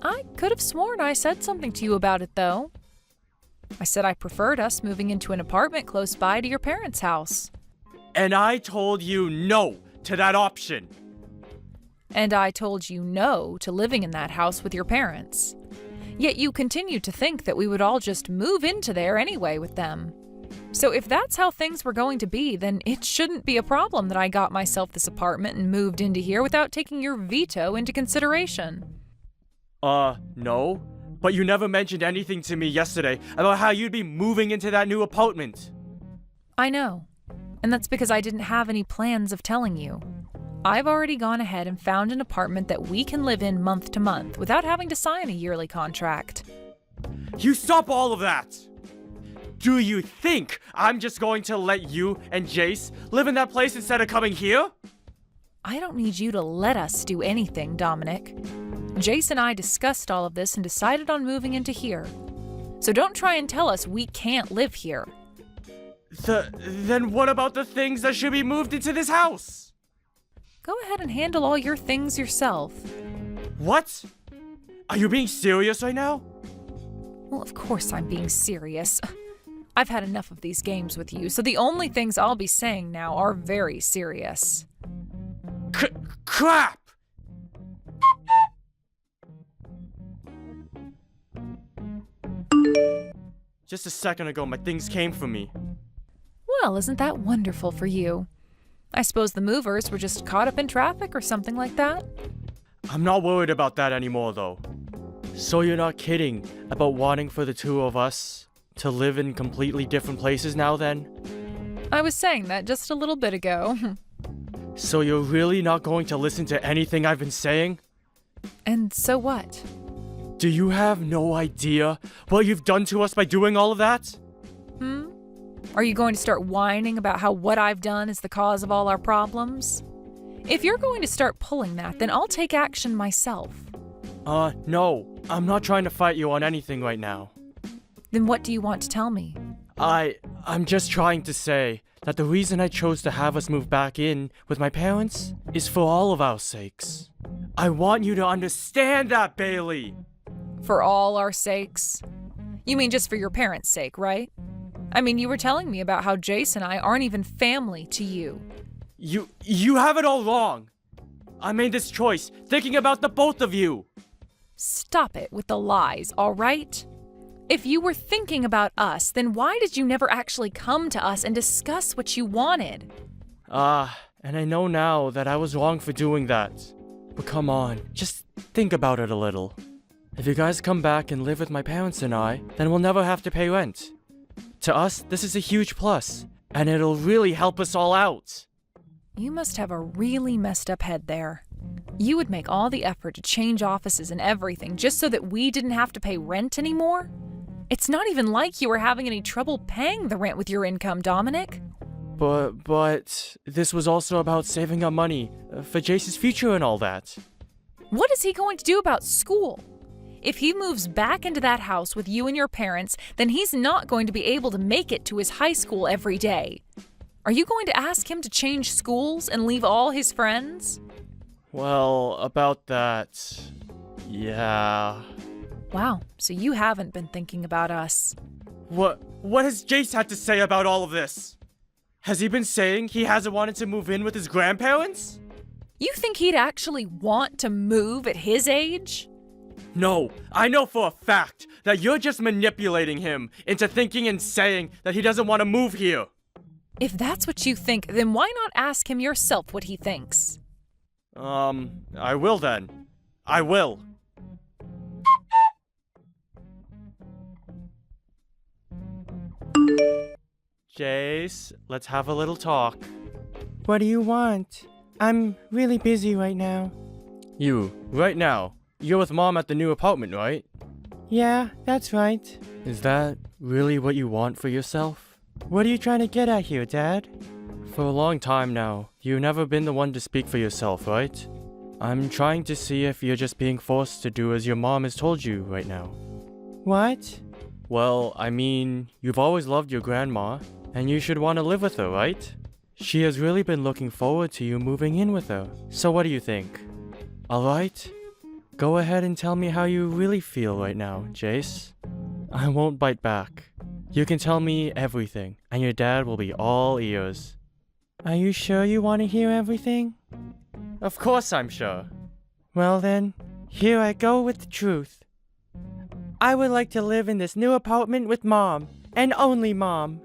I could have sworn I said something to you about it, though. I said I preferred us moving into an apartment close by to your parents' house. And I told you no to that option. And I told you no to living in that house with your parents. Yet you continued to think that we would all just move into there anyway with them. So if that's how things were going to be, then it shouldn't be a problem that I got myself this apartment and moved into here without taking your veto into consideration. No. But you never mentioned anything to me yesterday about how you'd be moving into that new apartment. I know. And that's because I didn't have any plans of telling you. I've already gone ahead and found an apartment that we can live in month to month without having to sign a yearly contract. You stop all of that! Do you think I'm just going to let you and Jace live in that place instead of coming here? I don't need you to let us do anything, Dominic. Jace and I discussed all of this and decided on moving into here. So don't try and tell us we can't live here. Then what about the things that should be moved into this house? Go ahead and handle all your things yourself. What? Are you being serious right now? Well, of course I'm being serious. I've had enough of these games with you, so the only things I'll be saying now are very serious. Crap! Just a second ago, my things came for me. Well, isn't that wonderful for you? I suppose the movers were just caught up in traffic or something like that? I'm not worried about that anymore, though. So you're not kidding about wanting for the two of us to live in completely different places now, then? I was saying that just a little bit ago. So you're really not going to listen to anything I've been saying? And so what? Do you have no idea what you've done to us by doing all of that? Are you going to start whining about how what I've done is the cause of all our problems? If you're going to start pulling that, then I'll take action myself. No. I'm not trying to fight you on anything right now. Then what do you want to tell me? I'm just trying to say that the reason I chose to have us move back in with my parents is for all of our sakes. I want you to understand that, Bailey! For all our sakes? You mean just for your parents' sake, right? I mean, you were telling me about how Jace and I aren't even family to you. You have it all wrong. I made this choice thinking about the both of you. Stop it with the lies, all right? If you were thinking about us, then why did you never actually come to us and discuss what you wanted? And I know now that I was wrong for doing that. But come on, just think about it a little. If you guys come back and live with my parents and I, then we'll never have to pay rent. To us, this is a huge plus, and it'll really help us all out. You must have a really messed up head there. You would make all the effort to change offices and everything just so that we didn't have to pay rent anymore? It's not even like you were having any trouble paying the rent with your income, Dominic. But this was also about saving up money for Jace's future and all that. What is he going to do about school? If he moves back into that house with you and your parents, then he's not going to be able to make it to his high school every day. Are you going to ask him to change schools and leave all his friends? Well, about that, yeah. Wow, so you haven't been thinking about us. What has Jace had to say about all of this? Has he been saying he hasn't wanted to move in with his grandparents? You think he'd actually want to move at his age? No, I know for a fact that you're just manipulating him into thinking and saying that he doesn't want to move here. If that's what you think, then why not ask him yourself what he thinks? I will then. I will. Jace, let's have a little talk. What do you want? I'm really busy right now. You, right now, you're with Mom at the new apartment, right? Yeah, that's right. Is that really what you want for yourself? What are you trying to get at here, Dad? For a long time now, you've never been the one to speak for yourself, right? I'm trying to see if you're just being forced to do as your mom has told you right now. What? Well, I mean, you've always loved your grandma, and you should want to live with her, right? She has really been looking forward to you moving in with her. So what do you think? Alright? Go ahead and tell me how you really feel right now, Jace. I won't bite back. You can tell me everything, and your dad will be all ears. Are you sure you want to hear everything? Of course I'm sure. Well then, here I go with the truth. I would like to live in this new apartment with Mom, and only Mom.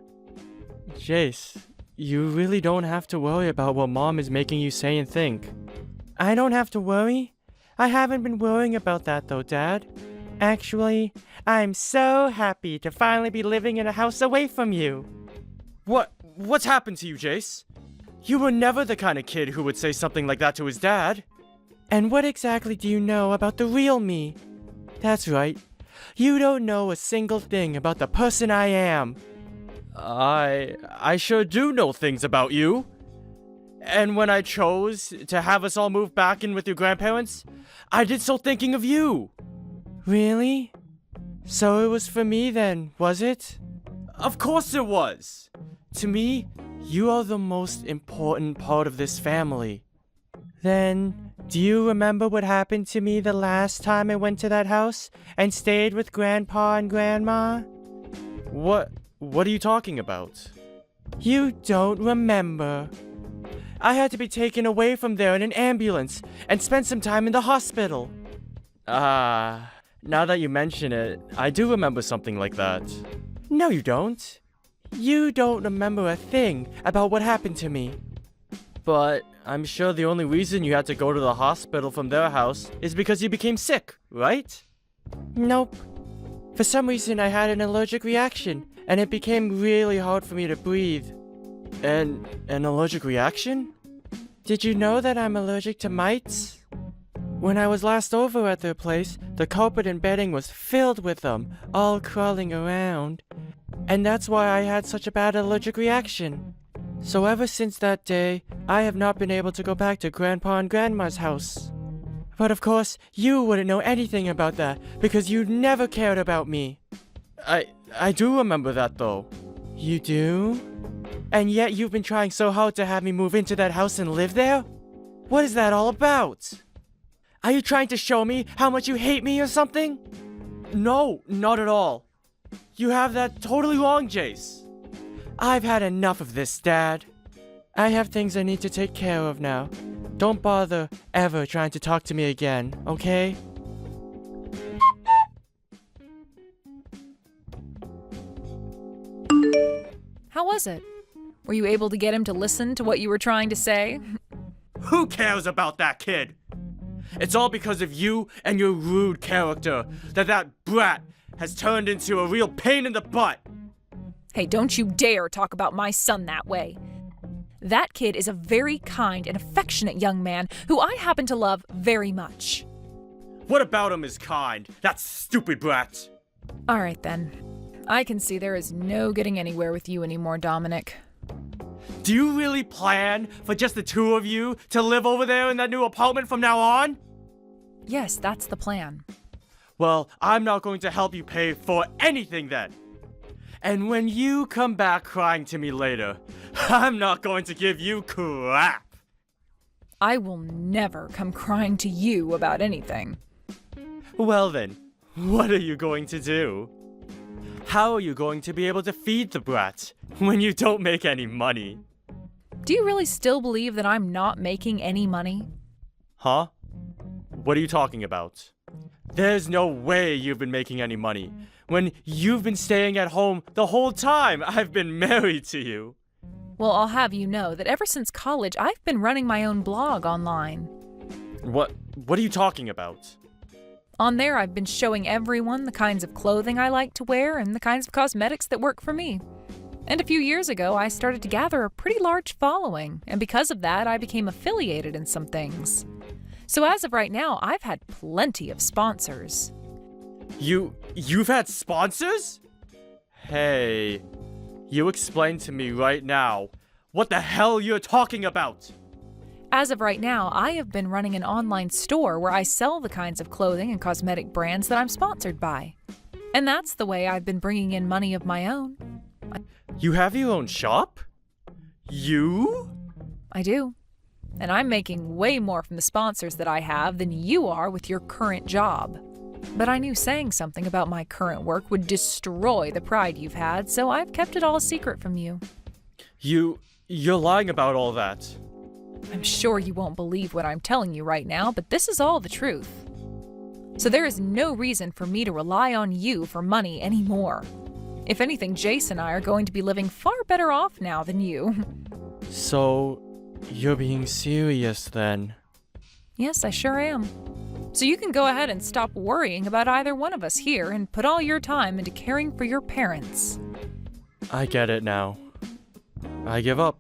Jace, you really don't have to worry about what Mom is making you say and think. I don't have to worry? I haven't been worrying about that though, Dad. Actually, I'm so happy to finally be living in a house away from you. What's happened to you, Jace? You were never the kind of kid who would say something like that to his dad. And what exactly do you know about the real me? That's right. You don't know a single thing about the person I am. I sure do know things about you. And when I chose to have us all move back in with your grandparents, I did so thinking of you. Really? So it was for me then, was it? Of course it was. To me, you are the most important part of this family. Then, do you remember what happened to me the last time I went to that house and stayed with Grandpa and Grandma? What are you talking about? You don't remember. I had to be taken away from there in an ambulance and spent some time in the hospital. Now that you mention it, I do remember something like that. No, you don't. You don't remember a thing about what happened to me. But I'm sure the only reason you had to go to the hospital from their house is because you became sick, right? Nope. For some reason I had an allergic reaction, and it became really hard for me to breathe. An allergic reaction? Did you know that I'm allergic to mites? When I was last over at their place, the carpet and bedding was filled with them, all crawling around. And that's why I had such a bad allergic reaction. So ever since that day, I have not been able to go back to Grandpa and Grandma's house. But of course, you wouldn't know anything about that, because you never cared about me. I do remember that though. You do? And yet you've been trying so hard to have me move into that house and live there? What is that all about? Are you trying to show me how much you hate me or something? No, not at all. You have that totally wrong, Jace. I've had enough of this, Dad. I have things I need to take care of now. Don't bother ever trying to talk to me again, okay? How was it? Were you able to get him to listen to what you were trying to say? Who cares about that kid? It's all because of you and your rude character that brat has turned into a real pain in the butt. Hey, don't you dare talk about my son that way. That kid is a very kind and affectionate young man who I happen to love very much. What about him is kind? That stupid brat. All right then. I can see there is no getting anywhere with you anymore, Dominic. Do you really plan for just the two of you to live over there in that new apartment from now on? Yes, that's the plan. Well, I'm not going to help you pay for anything then. And when you come back crying to me later, I'm not going to give you crap. I will never come crying to you about anything. Well then, what are you going to do? How are you going to be able to feed the brat when you don't make any money? Do you really still believe that I'm not making any money? Huh? What are you talking about? There's no way you've been making any money when you've been staying at home the whole time I've been married to you. Well, I'll have you know that ever since college, I've been running my own blog online. What are you talking about? On there, I've been showing everyone the kinds of clothing I like to wear and the kinds of cosmetics that work for me. And a few years ago, I started to gather a pretty large following, and because of that, I became affiliated in some things. So as of right now, I've had plenty of sponsors. You've had sponsors? Hey, you explain to me right now what the hell you're talking about. As of right now, I have been running an online store where I sell the kinds of clothing and cosmetic brands that I'm sponsored by. And that's the way I've been bringing in money of my own. You have your own shop? You? I do. And I'm making way more from the sponsors that I have than you are with your current job. But I knew saying something about my current work would destroy the pride you've had, so I've kept it all a secret from you. You're lying about all that. I'm sure you won't believe what I'm telling you right now, but this is all the truth. So there is no reason for me to rely on you for money anymore. If anything, Jace and I are going to be living far better off now than you. So, you're being serious then? Yes, I sure am. So you can go ahead and stop worrying about either one of us here and put all your time into caring for your parents. I get it now. I give up.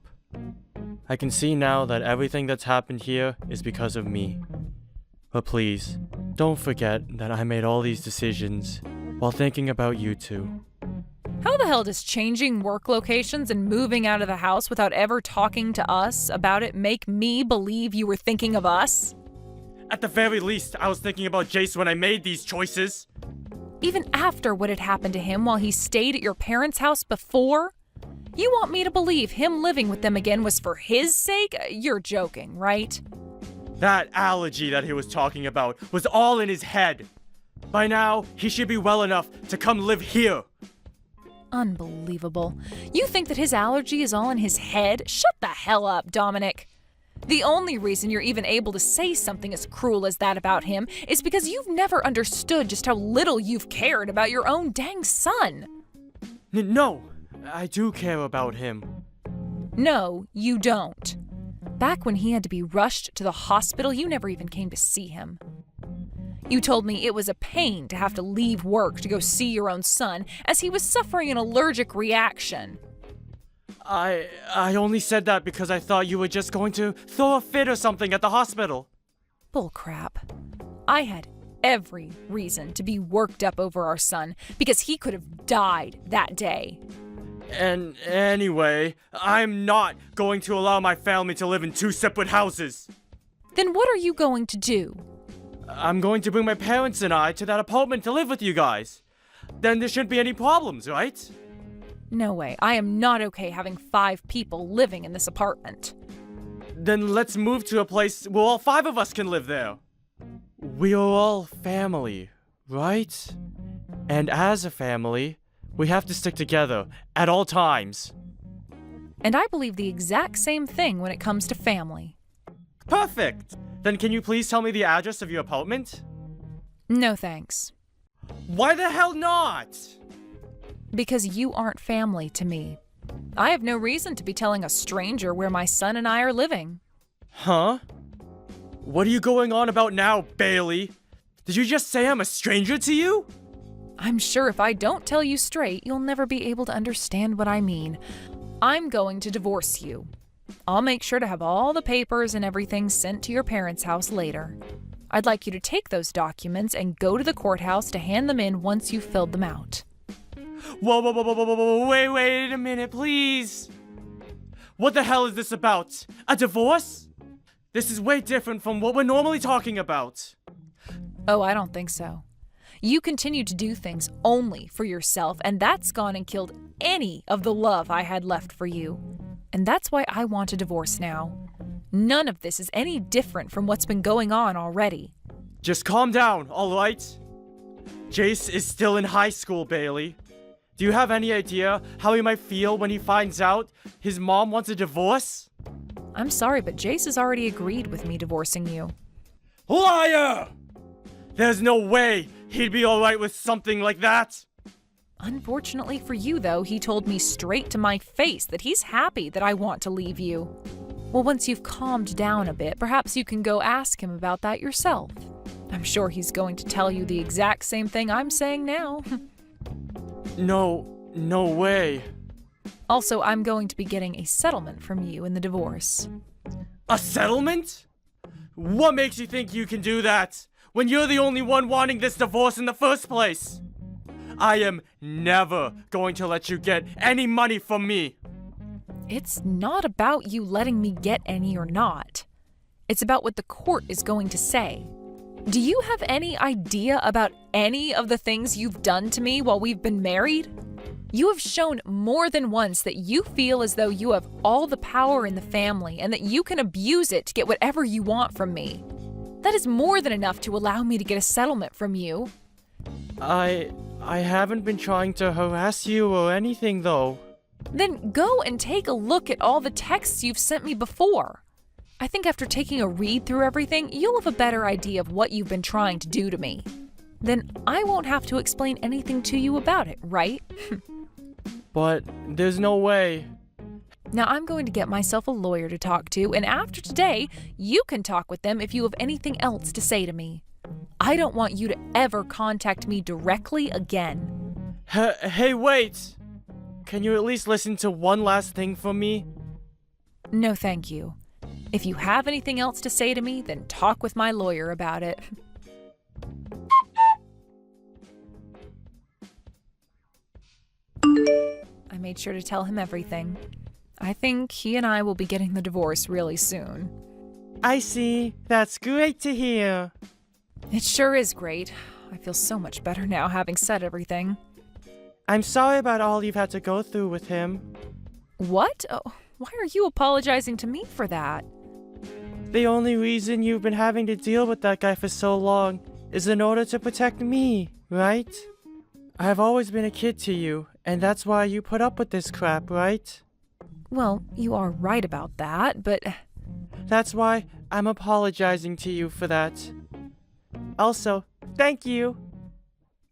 I can see now that everything that's happened here is because of me. But please, don't forget that I made all these decisions while thinking about you two. How the hell does changing work locations and moving out of the house without ever talking to us about it make me believe you were thinking of us? At the very least, I was thinking about Jace when I made these choices. Even after what had happened to him while he stayed at your parents' house before? You want me to believe him living with them again was for his sake? You're joking, right? That allergy that he was talking about was all in his head. By now, he should be well enough to come live here. Unbelievable. You think that his allergy is all in his head? Shut the hell up, Dominic. The only reason you're even able to say something as cruel as that about him is because you've never understood just how little you've cared about your own dang son. No, I do care about him. No, you don't. Back when he had to be rushed to the hospital, you never even came to see him. You told me it was a pain to have to leave work to go see your own son as he was suffering an allergic reaction. I only said that because I thought you were just going to throw a fit or something at the hospital. Bullcrap. I had every reason to be worked up over our son because he could have died that day. And anyway, I'm not going to allow my family to live in two separate houses. Then what are you going to do? I'm going to bring my parents and I to that apartment to live with you guys. Then there shouldn't be any problems, right? No way. I am not okay having 5 people living in this apartment. Then let's move to a place where all 5 of us can live there. We are all family, right? And as a family, we have to stick together at all times. And I believe the exact same thing when it comes to family. Perfect! Then can you please tell me the address of your apartment? No thanks. Why the hell not? Because you aren't family to me. I have no reason to be telling a stranger where my son and I are living. Huh? What are you going on about now, Bailey? Did you just say I'm a stranger to you? I'm sure if I don't tell you straight, you'll never be able to understand what I mean. I'm going to divorce you. I'll make sure to have all the papers and everything sent to your parents' house later. I'd like you to take those documents and go to the courthouse to hand them in once you've filled them out. Whoa, wait a minute, please. What the hell is this about? A divorce? This is way different from what we're normally talking about. Oh, I don't think so. You continue to do things only for yourself, and that's gone and killed any of the love I had left for you. And that's why I want a divorce now. None of this is any different from what's been going on already. Just calm down, alright? Jace is still in high school, Bailey. Do you have any idea how he might feel when he finds out his mom wants a divorce? I'm sorry, but Jace has already agreed with me divorcing you. Liar! There's no way he'd be alright with something like that. Unfortunately for you, though, he told me straight to my face that he's happy that I want to leave you. Well, once you've calmed down a bit, perhaps you can go ask him about that yourself. I'm sure he's going to tell you the exact same thing I'm saying now. No way. Also, I'm going to be getting a settlement from you in the divorce. A settlement? What makes you think you can do that when you're the only one wanting this divorce in the first place? I am never going to let you get any money from me. It's not about you letting me get any or not. It's about what the court is going to say. Do you have any idea about any of the things you've done to me while we've been married? You have shown more than once that you feel as though you have all the power in the family and that you can abuse it to get whatever you want from me. That is more than enough to allow me to get a settlement from you. I haven't been trying to harass you or anything, though. Then go and take a look at all the texts you've sent me before. I think after taking a read through everything, you'll have a better idea of what you've been trying to do to me. Then I won't have to explain anything to you about it, right? But there's no way. Now I'm going to get myself a lawyer to talk to, and after today, you can talk with them if you have anything else to say to me. I don't want you to ever contact me directly again. Hey, wait! Can you at least listen to one last thing from me? No, thank you. If you have anything else to say to me, then talk with my lawyer about it. I made sure to tell him everything. I think he and I will be getting the divorce really soon. I see. That's great to hear. It sure is great. I feel so much better now having said everything. I'm sorry about all you've had to go through with him. What? Oh, why are you apologizing to me for that? The only reason you've been having to deal with that guy for so long is in order to protect me, right? I've always been a kid to you, and that's why you put up with this crap, right? Well, you are right about that, but... That's why I'm apologizing to you for that. Also, thank you.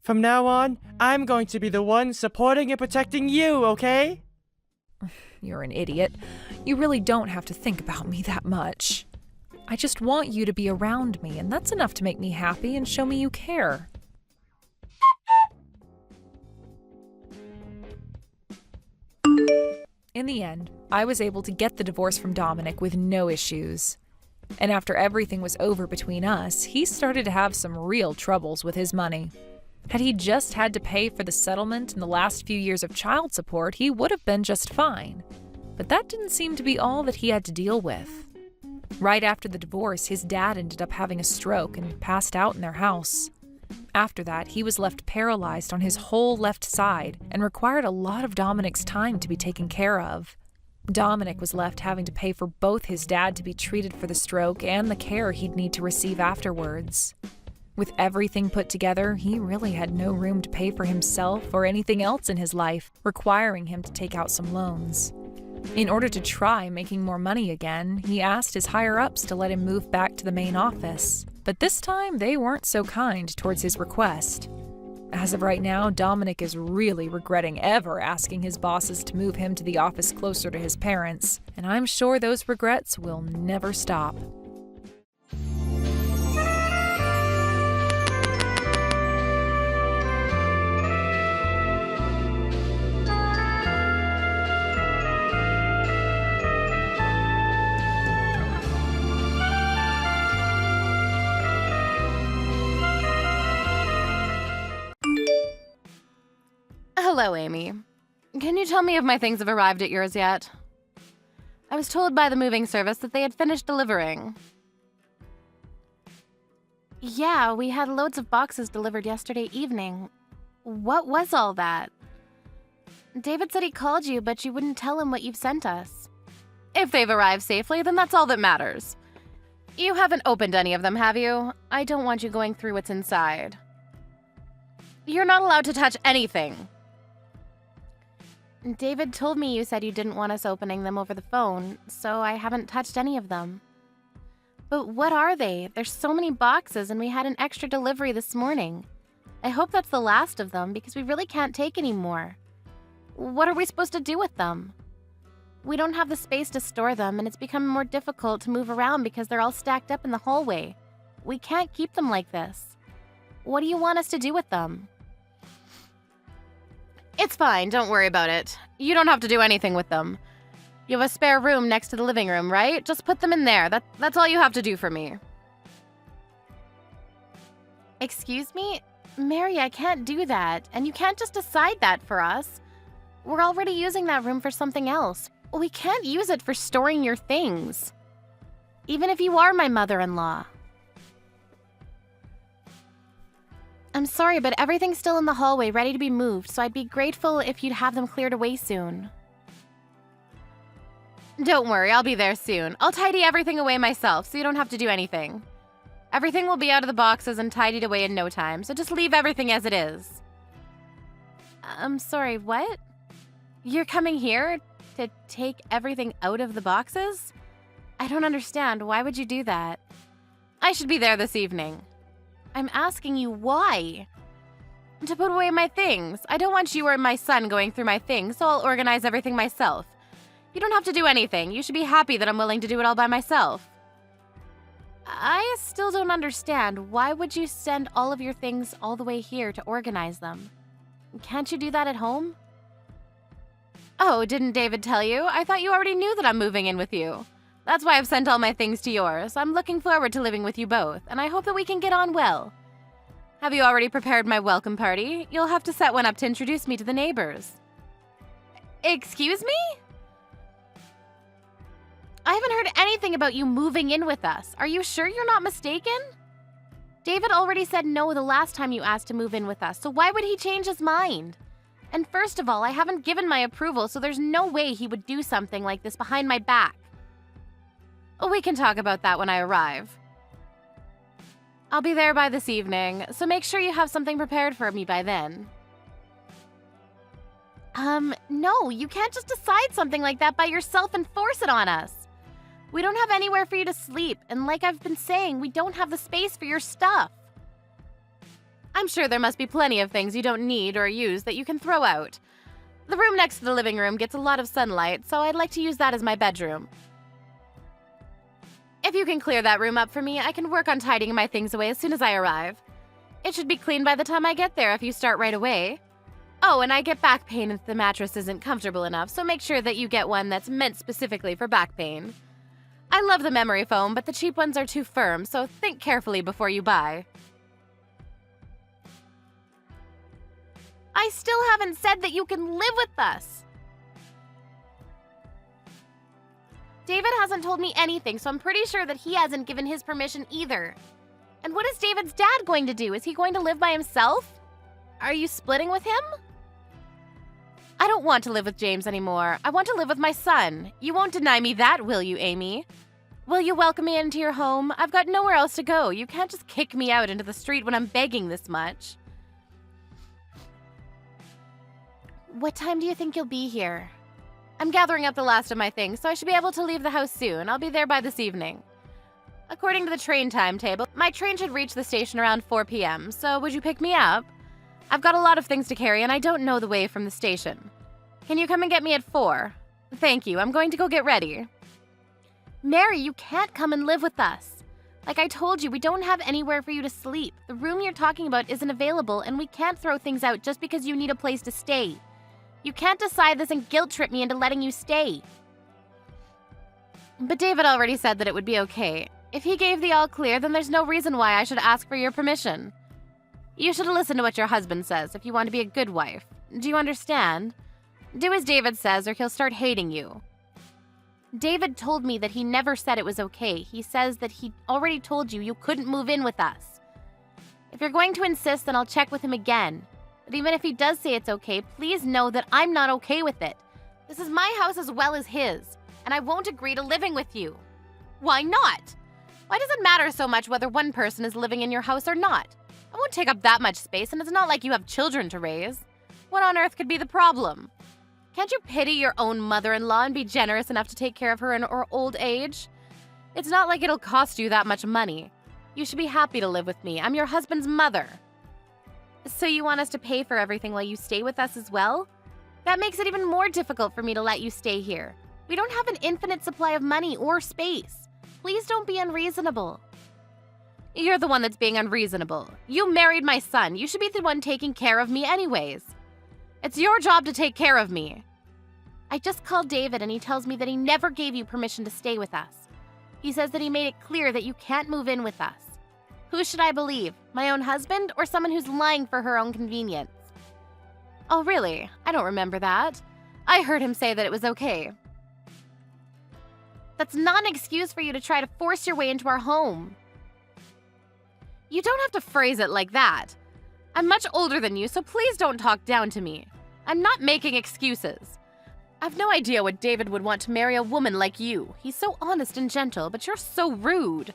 From now on, I'm going to be the one supporting and protecting you, okay? You're an idiot. You really don't have to think about me that much. I just want you to be around me, and that's enough to make me happy and show me you care. In the end, I was able to get the divorce from Dominic with no issues. And after everything was over between us, he started to have some real troubles with his money. Had he just had to pay for the settlement and the last few years of child support, he would have been just fine. But that didn't seem to be all that he had to deal with. Right after the divorce, his dad ended up having a stroke and passed out in their house. After that, he was left paralyzed on his whole left side and required a lot of Dominic's time to be taken care of. Dominic was left having to pay for both his dad to be treated for the stroke and the care he'd need to receive afterwards. With everything put together, he really had no room to pay for himself or anything else in his life, requiring him to take out some loans. In order to try making more money again, he asked his higher-ups to let him move back to the main office. But this time, they weren't so kind towards his request. As of right now, Dominic is really regretting ever asking his bosses to move him to the office closer to his parents, and I'm sure those regrets will never stop. Hello, Amy. Can you tell me if my things have arrived at yours yet? I was told by the moving service that they had finished delivering. Yeah, we had loads of boxes delivered yesterday evening. What was all that? David said he called you, but you wouldn't tell him what you've sent us. If they've arrived safely, then that's all that matters. You haven't opened any of them, have you? I don't want you going through what's inside. You're not allowed to touch anything. David told me you said you didn't want us opening them over the phone, so I haven't touched any of them. But what are they? There's so many boxes, and we had an extra delivery this morning. I hope that's the last of them, because we really can't take any more. What are we supposed to do with them? We don't have the space to store them, and it's become more difficult to move around because they're all stacked up in the hallway. We can't keep them like this. What do you want us to do with them? It's fine, don't worry about it. You don't have to do anything with them. You have a spare room next to the living room, right? Just put them in there. That's all you have to do for me. Excuse me? Mary, I can't do that, and you can't just decide that for us. We're already using that room for something else. We can't use it for storing your things. Even if you are my mother-in-law. I'm sorry, but everything's still in the hallway, ready to be moved, so I'd be grateful if you'd have them cleared away soon. Don't worry, I'll be there soon. I'll tidy everything away myself, so you don't have to do anything. Everything will be out of the boxes and tidied away in no time, so just leave everything as it is. I'm sorry, what? You're coming here to take everything out of the boxes? I don't understand. Why would you do that? I should be there this evening. I'm asking you why. To put away my things. I don't want you or my son going through my things, so I'll organize everything myself. You don't have to do anything. You should be happy that I'm willing to do it all by myself. I still don't understand. Why would you send all of your things all the way here to organize them? Can't you do that at home? Oh, didn't David tell you? I thought you already knew that I'm moving in with you. That's why I've sent all my things to yours. I'm looking forward to living with you both, and I hope that we can get on well. Have you already prepared my welcome party? You'll have to set one up to introduce me to the neighbors. Excuse me? I haven't heard anything about you moving in with us. Are you sure you're not mistaken? David already said no the last time you asked to move in with us, so why would he change his mind? And first of all, I haven't given my approval, so there's no way he would do something like this behind my back. We can talk about that when I arrive. I'll be there by this evening, so make sure you have something prepared for me by then. No, you can't just decide something like that by yourself and force it on us. We don't have anywhere for you to sleep, and like I've been saying, we don't have the space for your stuff. I'm sure there must be plenty of things you don't need or use that you can throw out. The room next to the living room gets a lot of sunlight, so I'd like to use that as my bedroom. If you can clear that room up for me, I can work on tidying my things away as soon as I arrive. It should be clean by the time I get there if you start right away. Oh, and I get back pain if the mattress isn't comfortable enough, so make sure that you get one that's meant specifically for back pain. I love the memory foam, but the cheap ones are too firm, so think carefully before you buy. I still haven't said that you can live with us. David hasn't told me anything, so I'm pretty sure that he hasn't given his permission either. And what is David's dad going to do? Is he going to live by himself? Are you splitting with him? I don't want to live with James anymore. I want to live with my son. You won't deny me that, will you, Amy? Will you welcome me into your home? I've got nowhere else to go. You can't just kick me out into the street when I'm begging this much. What time do you think you'll be here? I'm gathering up the last of my things, so I should be able to leave the house soon. I'll be there by this evening. According to the train timetable, my train should reach the station around 4 p.m., so would you pick me up? I've got a lot of things to carry, and I don't know the way from the station. Can you come and get me at 4? Thank you, I'm going to go get ready. Mary, you can't come and live with us. Like I told you, we don't have anywhere for you to sleep. The room you're talking about isn't available, and we can't throw things out just because you need a place to stay. You can't decide this and guilt-trip me into letting you stay. But David already said that it would be okay. If he gave the all clear, then there's no reason why I should ask for your permission. You should listen to what your husband says if you want to be a good wife. Do you understand? Do as David says or he'll start hating you. David told me that he never said it was okay. He says that he already told you you couldn't move in with us. If you're going to insist, then I'll check with him again. But even if he does say it's okay, please know that I'm not okay with it. This is my house as well as his, and I won't agree to living with you. Why not? Why does it matter so much whether one person is living in your house or not? I won't take up that much space, and it's not like you have children to raise. What on earth could be the problem? Can't you pity your own mother-in-law and be generous enough to take care of her in her old age? It's not like it'll cost you that much money. You should be happy to live with me. I'm your husband's mother. So you want us to pay for everything while you stay with us as well? That makes it even more difficult for me to let you stay here. We don't have an infinite supply of money or space. Please don't be unreasonable. You're the one that's being unreasonable. You married my son. You should be the one taking care of me anyways. It's your job to take care of me. I just called David and he tells me that he never gave you permission to stay with us. He says that he made it clear that you can't move in with us. Who should I believe? My own husband or someone who's lying for her own convenience? Oh, really? I don't remember that. I heard him say that it was okay. That's not an excuse for you to try to force your way into our home. You don't have to phrase it like that. I'm much older than you, so please don't talk down to me. I'm not making excuses. I've no idea what David would want to marry a woman like you. He's so honest and gentle, but you're so rude.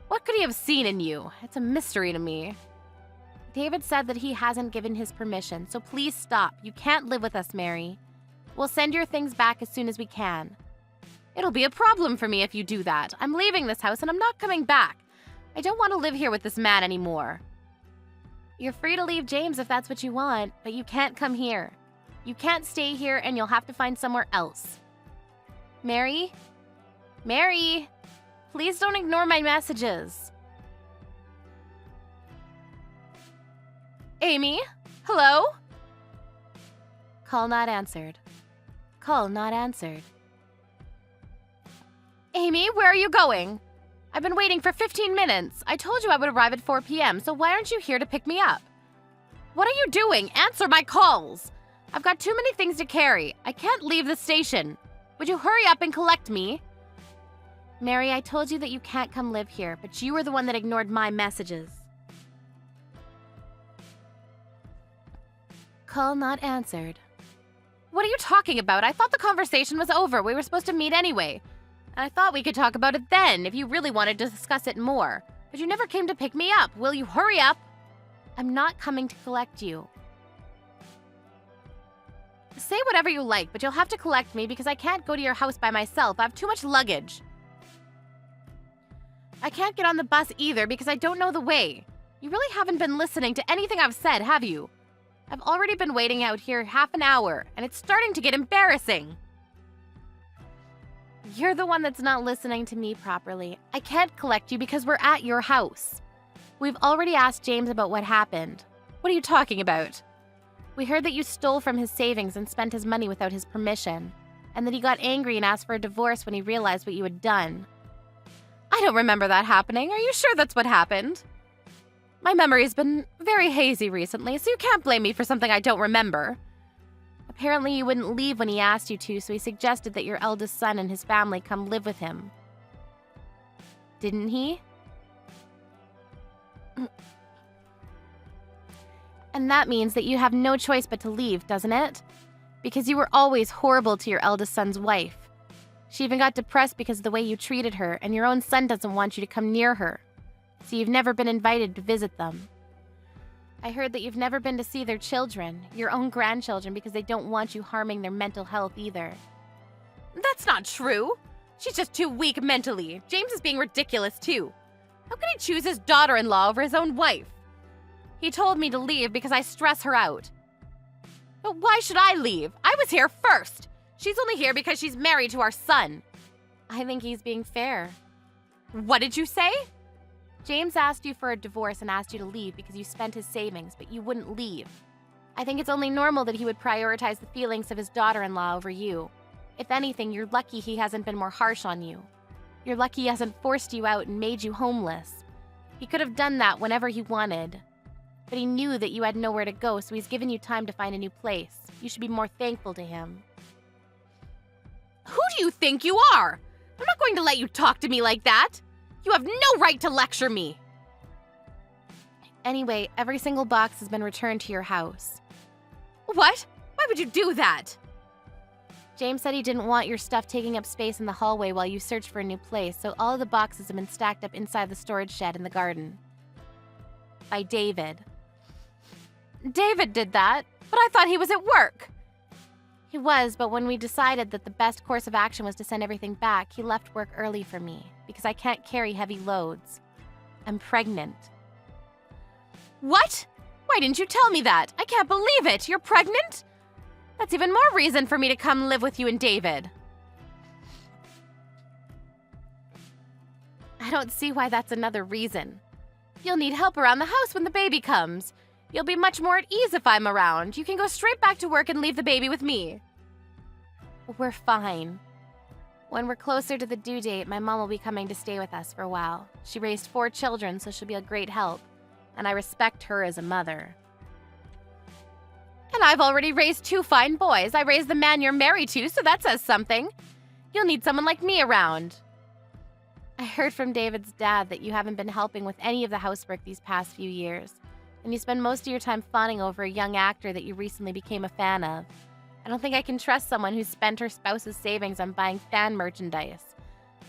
What could he have seen in you? It's a mystery to me. David said that he hasn't given his permission, so please stop. You can't live with us, Mary. We'll send your things back as soon as we can. It'll be a problem for me if you do that. I'm leaving this house and I'm not coming back. I don't want to live here with this man anymore. You're free to leave James if that's what you want, but you can't come here. You can't stay here and you'll have to find somewhere else. Mary? Mary? Please don't ignore my messages. Amy? Hello? Call not answered. Call not answered. Amy, where are you going? I've been waiting for 15 minutes. I told you I would arrive at 4 p.m., so why aren't you here to pick me up? What are you doing? Answer my calls. I've got too many things to carry. I can't leave the station. Would you hurry up and collect me? Mary, I told you that you can't come live here, but you were the one that ignored my messages. Call not answered. What are you talking about? I thought the conversation was over. We were supposed to meet anyway. And I thought we could talk about it then, if you really wanted to discuss it more. But you never came to pick me up. Will you hurry up? I'm not coming to collect you. Say whatever you like, but you'll have to collect me because I can't go to your house by myself. I have too much luggage. I can't get on the bus either because I don't know the way. You really haven't been listening to anything I've said, have you? I've already been waiting out here half an hour, and it's starting to get embarrassing. You're the one that's not listening to me properly. I can't collect you because we're at your house. We've already asked James about what happened. What are you talking about? We heard that you stole from his savings and spent his money without his permission, and that he got angry and asked for a divorce when he realized what you had done. I don't remember that happening. Are you sure that's what happened? My memory's been very hazy recently, so you can't blame me for something I don't remember. Apparently you wouldn't leave when he asked you to, so he suggested that your eldest son and his family come live with him. Didn't he? And that means that you have no choice but to leave, doesn't it? Because you were always horrible to your eldest son's wife. She even got depressed because of the way you treated her, and your own son doesn't want you to come near her. So you've never been invited to visit them. I heard that you've never been to see their children, your own grandchildren, because they don't want you harming their mental health either. That's not true. She's just too weak mentally. James is being ridiculous, too. How can he choose his daughter-in-law over his own wife? He told me to leave because I stress her out. But why should I leave? I was here first. She's only here because she's married to our son. I think he's being fair. What did you say? James asked you for a divorce and asked you to leave because you spent his savings, but you wouldn't leave. I think it's only normal that he would prioritize the feelings of his daughter-in-law over you. If anything, you're lucky he hasn't been more harsh on you. You're lucky he hasn't forced you out and made you homeless. He could have done that whenever he wanted. But he knew that you had nowhere to go, so he's given you time to find a new place. You should be more thankful to him. Who do you think you are? I'm not going to let you talk to me like that. You have no right to lecture me. Anyway, every single box has been returned to your house. What? Why would you do that? James said he didn't want your stuff taking up space in the hallway while you searched for a new place, so all of the boxes have been stacked up inside the storage shed in the garden. By David. David did that, but I thought he was at work. He was, but when we decided that the best course of action was to send everything back, he left work early for me, because I can't carry heavy loads. I'm pregnant. What? Why didn't you tell me that? I can't believe it! You're pregnant? That's even more reason for me to come live with you and David. I don't see why that's another reason. You'll need help around the house when the baby comes. You'll be much more at ease if I'm around. You can go straight back to work and leave the baby with me. We're fine. When we're closer to the due date, my mom will be coming to stay with us for a while. She raised 4 children, so she'll be a great help. And I respect her as a mother. And I've already raised 2 fine boys. I raised the man you're married to, so that says something. You'll need someone like me around. I heard from David's dad that you haven't been helping with any of the housework these past few years. And you spend most of your time fawning over a young actor that you recently became a fan of. I don't think I can trust someone who's spent her spouse's savings on buying fan merchandise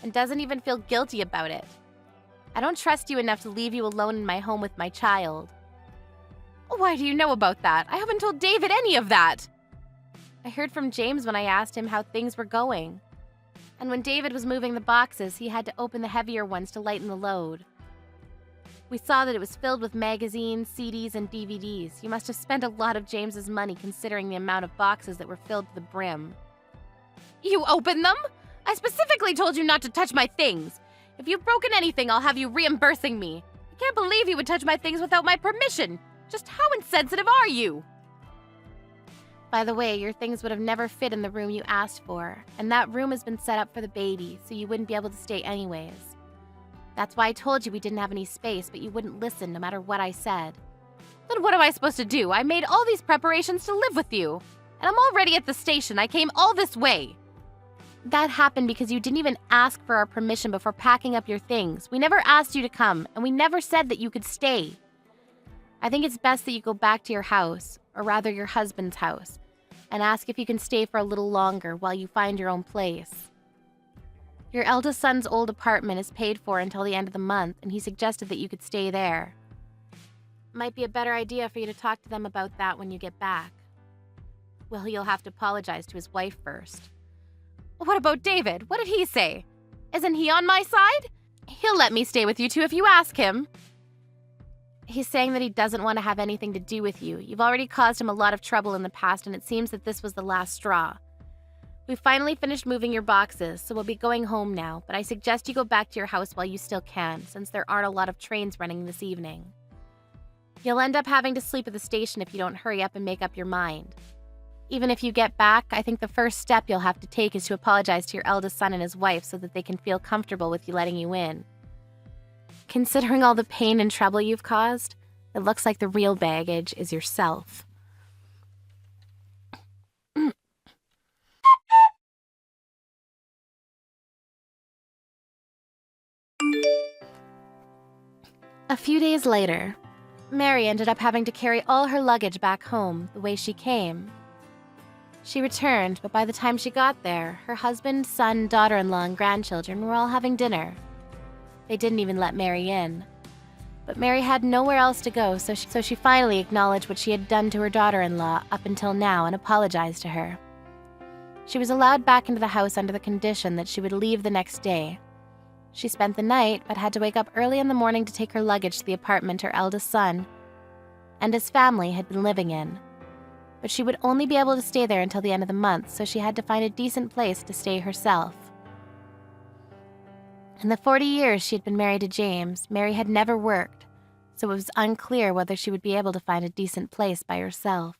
and doesn't even feel guilty about it. I don't trust you enough to leave you alone in my home with my child. Why do you know about that? I haven't told David any of that. I heard from James when I asked him how things were going. And when David was moving the boxes, he had to open the heavier ones to lighten the load. We saw that it was filled with magazines, CDs, and DVDs. You must have spent a lot of James's money considering the amount of boxes that were filled to the brim. You opened them? I specifically told you not to touch my things. If you've broken anything, I'll have you reimbursing me. I can't believe you would touch my things without my permission. Just how insensitive are you? By the way, your things would have never fit in the room you asked for, and that room has been set up for the baby, so you wouldn't be able to stay anyways. That's why I told you we didn't have any space, but you wouldn't listen no matter what I said. Then what am I supposed to do? I made all these preparations to live with you, and I'm already at the station. I came all this way. That happened because you didn't even ask for our permission before packing up your things. We never asked you to come, and we never said that you could stay. I think it's best that you go back to your house, or rather your husband's house, and ask if you can stay for a little longer while you find your own place. Your eldest son's old apartment is paid for until the end of the month, and he suggested that you could stay there. Might be a better idea for you to talk to them about that when you get back. Well, you'll have to apologize to his wife first. What about David? What did he say? Isn't he on my side? He'll let me stay with you two if you ask him. He's saying that he doesn't want to have anything to do with you. You've already caused him a lot of trouble in the past, and it seems that this was the last straw. We finally finished moving your boxes, so we'll be going home now, but I suggest you go back to your house while you still can, since there aren't a lot of trains running this evening. You'll end up having to sleep at the station if you don't hurry up and make up your mind. Even if you get back, I think the first step you'll have to take is to apologize to your eldest son and his wife so that they can feel comfortable with you letting you in. Considering all the pain and trouble you've caused, it looks like the real baggage is yourself. A few days later, Mary ended up having to carry all her luggage back home the way she came. She returned, but by the time she got there, her husband, son, daughter-in-law, and grandchildren were all having dinner. They didn't even let Mary in. But Mary had nowhere else to go, so she finally acknowledged what she had done to her daughter-in-law up until now and apologized to her. She was allowed back into the house under the condition that she would leave the next day. She spent the night, but had to wake up early in the morning to take her luggage to the apartment her eldest son and his family had been living in. But she would only be able to stay there until the end of the month, so she had to find a decent place to stay herself. In the 40 years she had been married to James, Mary had never worked, so it was unclear whether she would be able to find a decent place by herself.